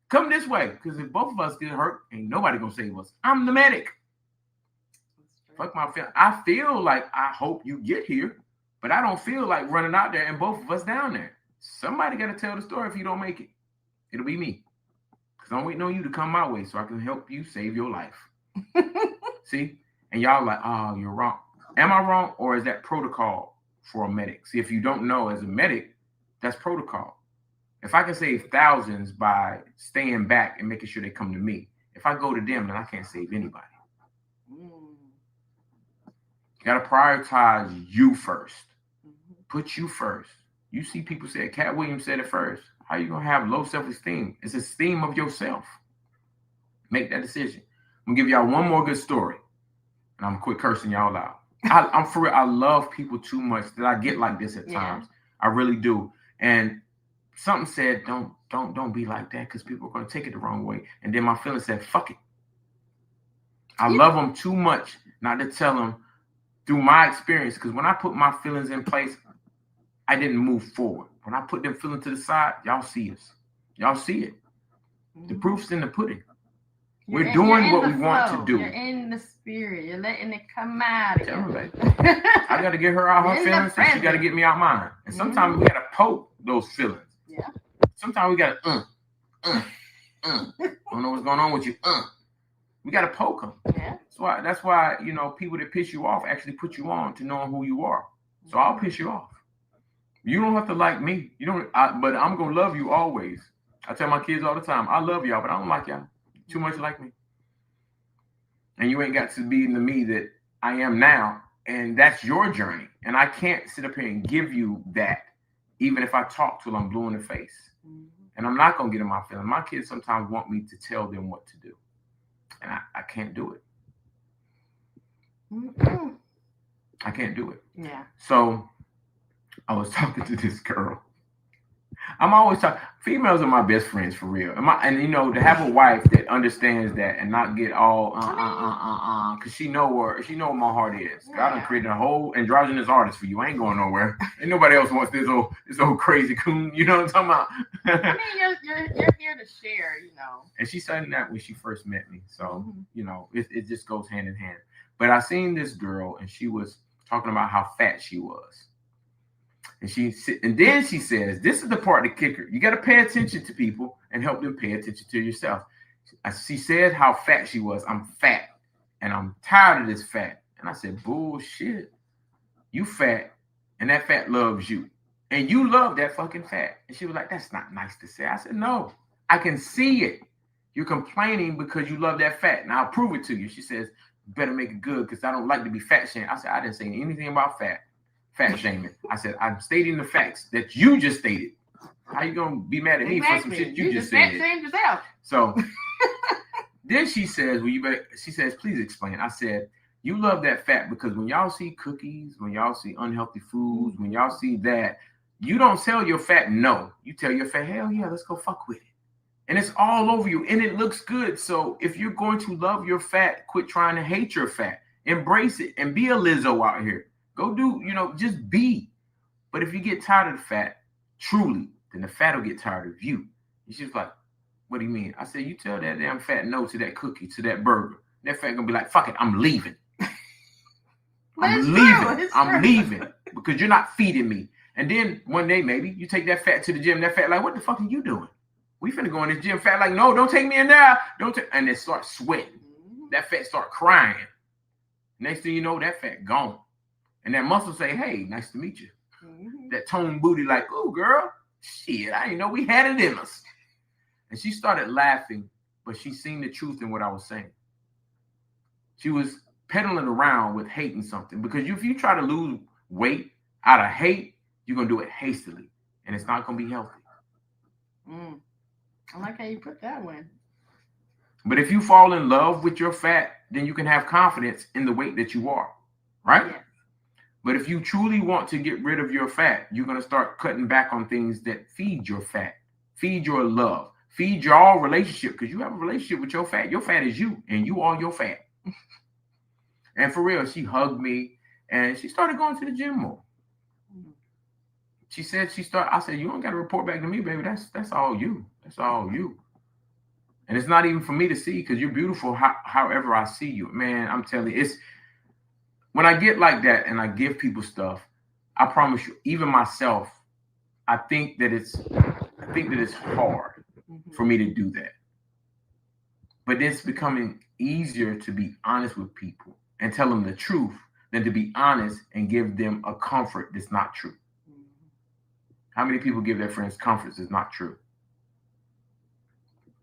Come this way. Because if both of us get hurt, ain't nobody going to save us. I'm the medic. Fuck my feelings. I feel like I hope you get here, but I don't feel like running out there and both of us down there. Somebody got to tell the story if you don't make it. It'll be me. Because I'm waiting on you to come my way so I can help you save your life. See? And y'all like, oh, you're wrong. Am I wrong? Or is that protocol for a medic? See, if you don't know as a medic, that's protocol. If I can save thousands by staying back and making sure they come to me, if I go to them, then I can't save anybody. You got to prioritize you first. Put you first. You see people say it. Cat Williams said it first. How you going to have low self-esteem? It's esteem of yourself. Make that decision. I'm going to give y'all one more good story. And I'm quit cursing y'all out. I'm for real. I love people too much that I get like this at times. I really do. And something said, don't be like that because people are going to take it the wrong way. And then my feelings said, fuck it. I love them too much not to tell them through my experience, because when I put my feelings in place, I didn't move forward. When I put them feelings to the side, y'all see us. Y'all see it. The proof's in the pudding. We're doing what we want to do. You're in the spirit. You're letting it come out. I got to get her out her feelings, and she got to get me out mine. And sometimes we got to poke those feelings. Yeah. Sometimes we got to, don't know what's going on with you. We got to poke them. Yeah. That's why, you know, people that piss you off actually put you on to knowing who you are. So I'll piss you off. You don't have to like me. But I'm going to love you always. I tell my kids all the time, I love y'all, but I don't like y'all. Too much like me. And you ain't got to be the me that I am now. And that's your journey. And I can't sit up here and give you that, even if I talk till I'm blue in the face. And I'm not going to get in my feelings. My kids sometimes want me to tell them what to do. And I can't do it. I can't do it. Yeah. So I was talking to this girl. I'm always talking. Females are my best friends for real. And you know, to have a wife that understands that and not get all because she know where my heart is. God done created a whole androgynous artist for you. I ain't going nowhere. Ain't nobody else wants this old crazy coon. You know what I'm talking about? I mean, you're here to share. You know. And she said that when she first met me. So you know, it just goes hand in hand. But I seen this girl and she was talking about how fat she was. And then she says, this is the part of the kicker. You got to pay attention to people and help them pay attention to yourself. She said how fat she was. I'm fat and I'm tired of this fat. And I said, bullshit. You fat and that fat loves you. And you love that fucking fat. And she was like, that's not nice to say. I said, no, I can see it. You're complaining because you love that fat. And I'll prove it to you. She says, better make it good because I don't like to be fat shamed. I said, I didn't say anything about fat shaming. I said, I'm stating the facts that you just stated. How you gonna be mad at me for some shit you just said? Yourself. So then she says, she says, please explain. I said, you love that fat because when y'all see cookies, when y'all see unhealthy foods, when y'all see that, you don't tell your fat no. You tell your fat, hell yeah, let's go fuck with it. And it's all over you and it looks good. So if you're going to love your fat, quit trying to hate your fat. Embrace it and be a Lizzo out here. Go do, just be. But if you get tired of the fat, truly, then the fat will get tired of you. And she's like, what do you mean? I said, you tell that damn fat no to that cookie, to that burger. That fat gonna be like, fuck it, I'm leaving. I'm leaving because you're not feeding me. And then one day, maybe you take that fat to the gym. That fat like, what the fuck are you doing? We finna go in this gym. Fat like, no, don't take me in there. And they start sweating. that fat start crying. Next thing you know, that fat gone. And that muscle say, hey, nice to meet you. That toned booty like, oh, girl, shit, I didn't know we had it in us. And she started laughing, but she seen the truth in what I was saying. She was peddling around with hating something, because if you try to lose weight out of hate, you're going to do it hastily, and it's not going to be healthy. I like how you put that one. But if you fall in love with your fat, then you can have confidence in the weight that you are, right? Yeah. But if you truly want to get rid of your fat, you're going to start cutting back on things that feed your fat, feed your love, feed your relationship, because you have a relationship with your fat. Your fat is you, and you are your fat. And for real, she hugged me, and she started going to the gym more. She said I said, you don't got to report back to me, baby. That's all you. That's all you. And it's not even for me to see, because you're beautiful however I see you. Man, I'm telling you, it's when I get like that and I give people stuff, I promise you, even myself, I think that it's hard for me to do that. But it's becoming easier to be honest with people and tell them the truth than to be honest and give them a comfort that's not true. How many people give their friends comforts that's not true?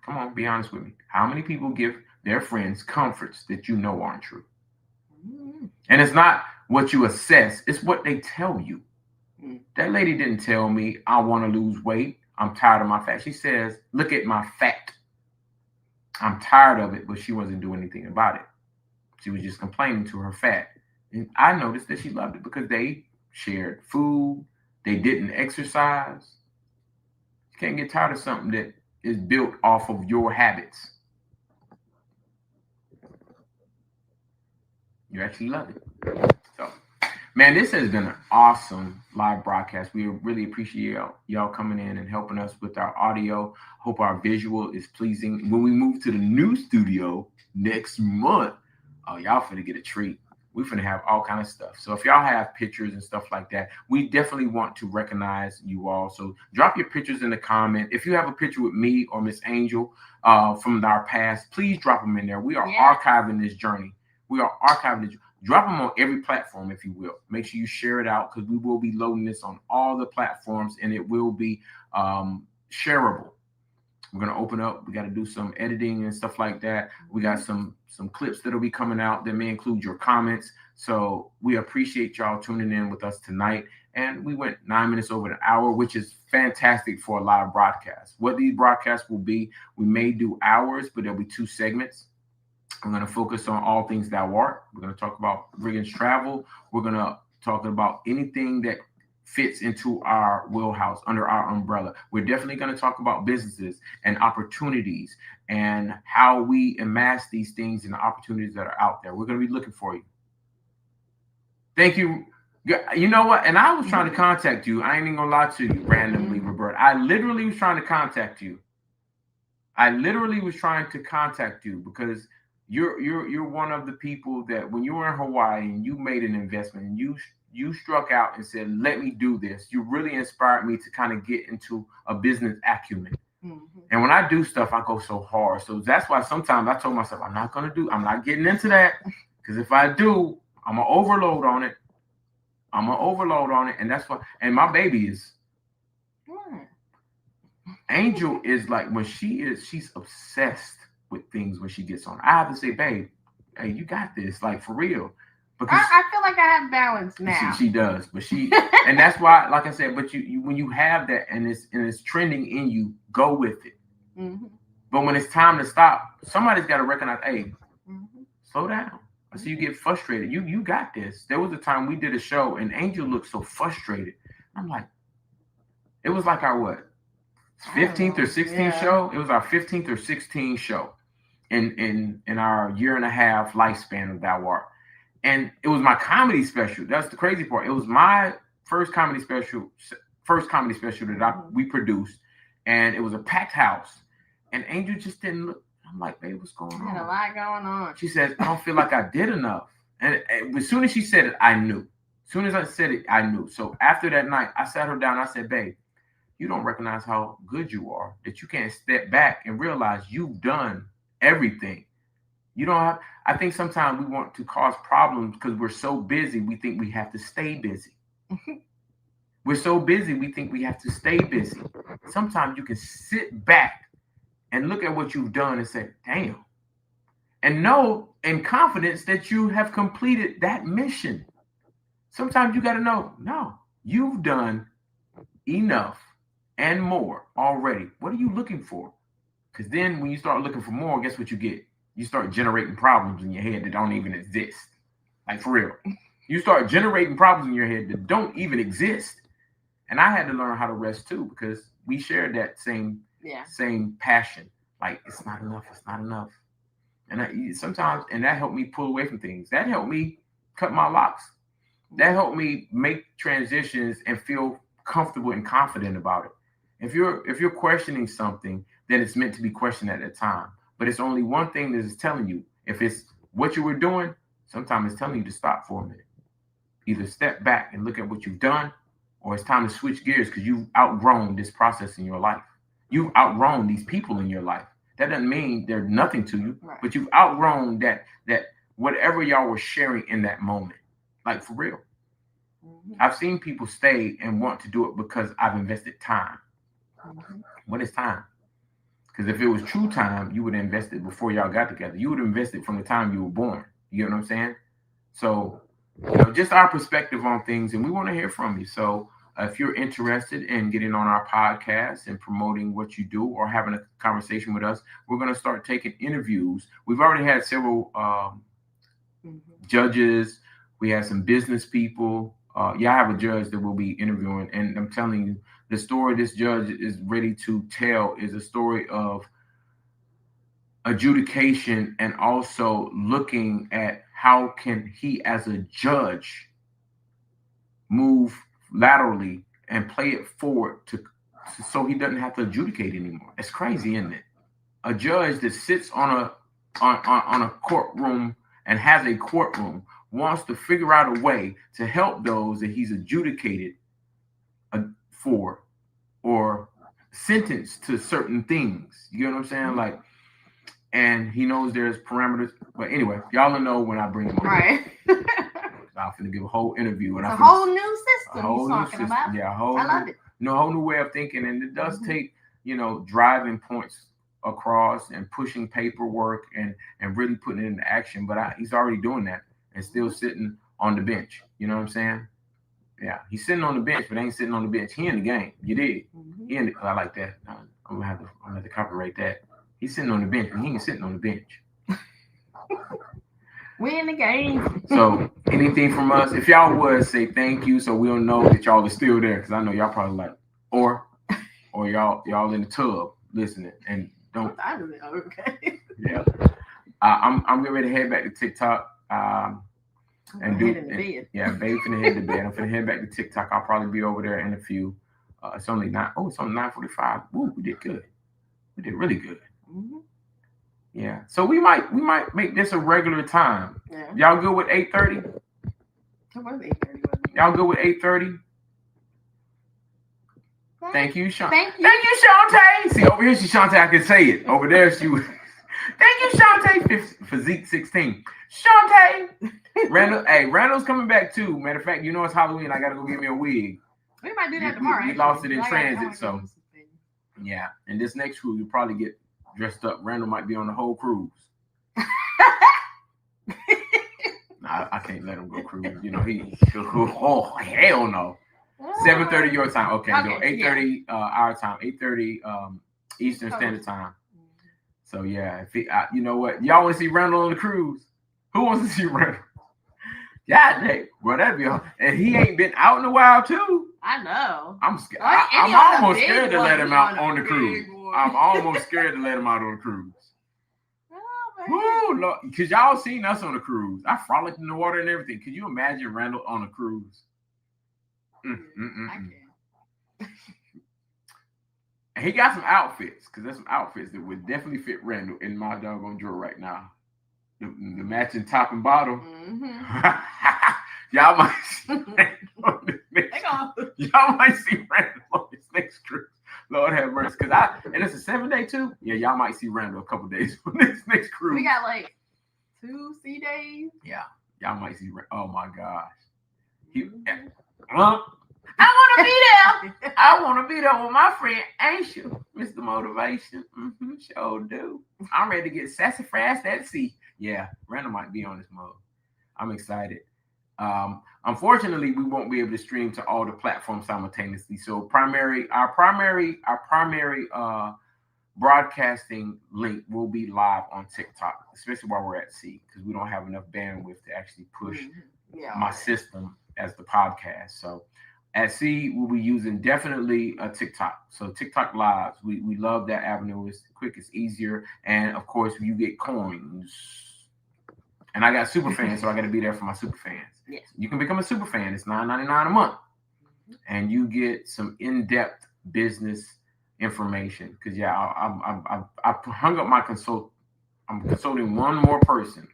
Come on, be honest with me. How many people give their friends comforts that you know aren't true? And it's not what you assess, it's what they tell you. That lady didn't tell me, I want to lose weight. I'm tired of my fat. She says, look at my fat. I'm tired of it, but she wasn't doing anything about it. She was just complaining to her fat. And I noticed that she loved it because they shared food. They didn't exercise. You can't get tired of something that is built off of your habits. You actually love it. So, man, this has been an awesome live broadcast. We really appreciate y'all coming in and helping us with our audio. Hope our visual is pleasing. When we move to the new studio next month, y'all finna get a treat. We're finna have all kind of stuff. So if y'all have pictures and stuff like that, we definitely want to recognize you all. So drop your pictures in the comment. If you have a picture with me or Miss Angel from our past, please drop them in there. We are archiving this journey. We are archiving it. Drop them on every platform, if you will. Make sure you share it out, because we will be loading this on all the platforms, and it will be shareable. We're going to open up. We got to do some editing and stuff like that. We got some clips that will be coming out that may include your comments. So we appreciate y'all tuning in with us tonight. And we went 9 minutes over an hour, which is fantastic for a live broadcast. What these broadcasts will be, we may do hours, but there'll be 2 segments. I'm going to focus on all things Thou Art. We're going to talk about Riggins Travel. We're going to talk about anything that fits into our wheelhouse, under our umbrella. We're definitely going to talk about businesses and opportunities and how we amass these things and the opportunities that are out there. We're going to be looking for you. Thank you. You know what? And I was trying to contact you. I ain't even going to lie to you randomly, Roberta. I literally was trying to contact you. Because you're one of the people that when you were in Hawaii and you made an investment and you struck out and said, let me do this. You really inspired me to kind of get into a business acumen. And when I do stuff, I go so hard. So that's why sometimes I told myself, I'm not getting into that. Because if I do, I'm going to overload on it. And that's why, and my baby is, Angel is like, she's obsessed with things when she gets on. I have to say, babe, hey, you got this, like for real. Because I feel like I have balance now. She does, but and that's why, like I said, but you when you have that and it's trending in you, go with it. But when it's time to stop, somebody's got to recognize, hey, slow down. I see you get frustrated. You got this. There was a time we did a show and Angel looked so frustrated. I'm like, it was like our 15th or 16th show. It was our 15th or 16th show in our 1.5 year lifespan of Thou Art. And it was my comedy special. That's the crazy part. It was my first comedy special that we produced. And it was a packed house. And Angel just didn't look. I'm like, babe, what's going on? Had a lot going on. She says, I don't feel like I did enough. And as soon as she said it, I knew. As soon as I said it, I knew. So after that night, I sat her down. I said, babe, you don't recognize how good you are, that you can't step back and realize you've done everything. You don't have. I think sometimes we want to cause problems because we're so busy. We think we have to stay busy. We're so busy. We think we have to stay busy. Sometimes you can sit back and look at what you've done and say, "Damn," and know in confidence that you have completed that mission. Sometimes you got to know, no, you've done enough and more already. What are you looking for? Because then when you start looking for more, guess what you get? You start generating problems in your head that don't even exist. Like, for real. You start generating problems in your head that don't even exist. And I had to learn how to rest too, because we shared that same passion. Like, it's not enough. It's not enough. And sometimes that helped me pull away from things. That helped me cut my locks. That helped me make transitions and feel comfortable and confident about it. If you're questioning something, then it's meant to be questioned at that time. But it's only one thing that is telling you. If it's what you were doing, sometimes it's telling you to stop for a minute. Either step back and look at what you've done, or it's time to switch gears because you've outgrown this process in your life. You've outgrown these people in your life. That doesn't mean they're nothing to you, right. But you've outgrown that whatever y'all were sharing in that moment. Like, for real. Mm-hmm. I've seen people stay and want to do it because I've invested time. Mm-hmm. What is time? Because if it was true time, you would have invested before y'all got together. You would have invested from the time you were born. You know what I'm saying? So, just our perspective on things, and we want to hear from you. So if you're interested in getting on our podcast and promoting what you do or having a conversation with us, we're going to start taking interviews. We've already had several judges. We have some business people. I have a judge that we'll be interviewing. And I'm telling you, the story this judge is ready to tell is a story of adjudication and also looking at how can he as a judge move laterally and play it forward so he doesn't have to adjudicate anymore. It's crazy, isn't it? A judge that sits on a courtroom and has a courtroom wants to figure out a way to help those that he's adjudicated for or sentenced to certain things. You know what I'm saying? Like, and he knows there's parameters. But anyway, y'all will know when I bring him on. Right. I'm going to give a whole interview. And it's a whole new system he's talking about. Yeah, I love it. A whole new way of thinking. And it does take, driving points across and pushing paperwork and really putting it into action. But he's already doing that and still sitting on the bench. You know what I'm saying? Yeah, he's sitting on the bench, but ain't sitting on the bench. He in the game. You did. He in the, I like that. I'm gonna have to copyright that. He's sitting on the bench, but he ain't sitting on the bench. We in the game. So anything from us, if y'all would say thank you, so we'll know that y'all are still there, because I know y'all probably like, or y'all in the tub listening and don't. Okay. Yeah. I'm getting ready to head back to TikTok. And babe finna head to bed. I'm finna head back to TikTok. I'll probably be over there in a few. It's only 9:45. Woo, we did good. We did really good. Mm-hmm. Yeah. So we might make this a regular time. Yeah. Y'all good with 8:30? What is 8:30? Y'all good with 8:30? Thank you, Sean. Thank you, Shantae. See, over here, Shantae, I can say it. Over there, she was. Thank you, Shantae. Physique 16. Shantae. Randall's coming back too. Matter of fact, it's Halloween. I gotta go get me a wig. We might do that tomorrow. We lost it in transit, so yeah. And this next cruise, you'll probably get dressed up. Randall might be on the whole cruise. I can't let him go cruise. Oh hell no. 7:30 your time. Okay, so 8:30 our time. 8:30 Eastern Standard Time. So yeah, you know what? Y'all want to see Randall on the cruise? Who wants to see Randall? Yeah, Dave. Well, that'd be and he ain't been out in a while too. I know. I'm scared. I'm almost scared to let him out on the cruise. I'm almost scared to let him out on the cruise. Oh, Lord. Because y'all seen us on the cruise. I frolicked in the water and everything. Could you imagine Randall on a cruise? I can. And he got some outfits, because there's some outfits that would definitely fit Randall in my doggone drawer right now. The matching top and bottom. Mm-hmm. Y'all might see Randall on this next. Y'all might see Randall on this next cruise. Lord have mercy, and it's a 7-day too. Yeah, y'all might see Randall a couple days on this next cruise. We got 2 C days. Yeah, y'all might see. Oh my gosh. I want to be there. I want to be there with my friend Aisha, Mr. Motivation. Sure do. I'm ready to get sassafras at sea. Yeah, Randall might be on this mode. I'm excited. Unfortunately, we won't be able to stream to all the platforms simultaneously. So our primary broadcasting link will be live on TikTok, especially while we're at sea, because we don't have enough bandwidth to actually push my system as the podcast. So at sea, we'll be using definitely a TikTok. So TikTok lives, we love that avenue. It's quick, it's easier, and of course, you get coins. And I got super fans, so I got to be there for my super fans. Yes. You can become a super fan. It's $9.99 a month, and you get some in-depth business information. Because I hung up my consult. I'm consulting one more person,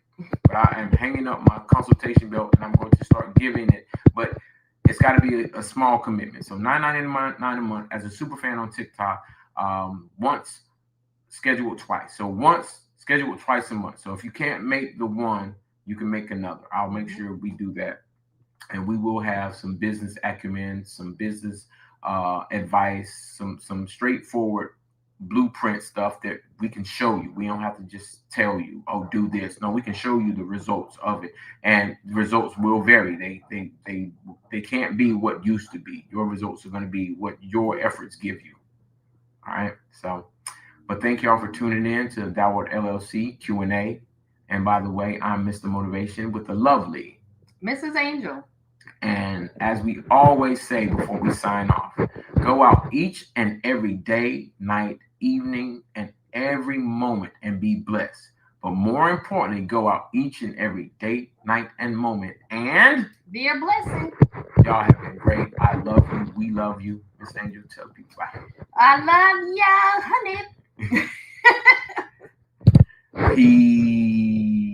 but I am hanging up my consultation belt, and I'm going to start giving it. But it's got to be a small commitment. So $9.99 a month as a super fan on TikTok. Once, scheduled twice. So once. Schedule it twice a month. So if you can't make the one, you can make another. I'll make sure we do that. And we will have some business acumen, some business advice, some straightforward blueprint stuff that we can show you. We don't have to just tell you, oh, do this. No, we can show you the results of it. And the results will vary. They can't be what used to be. Your results are going to be what your efforts give you. All right. So but thank y'all for tuning in to Art Llc Q&A. And by the way, I'm Mr. Motivation with the lovely Mrs. Angel. And as we always say before we sign off, go out each and every day, night, evening, and every moment and be blessed. But more importantly, go out each and every day, night, and moment and be a blessing. Y'all have been great. I love you. We love you. Miss Angel, tell people bye. I love y'all, honey. Peace.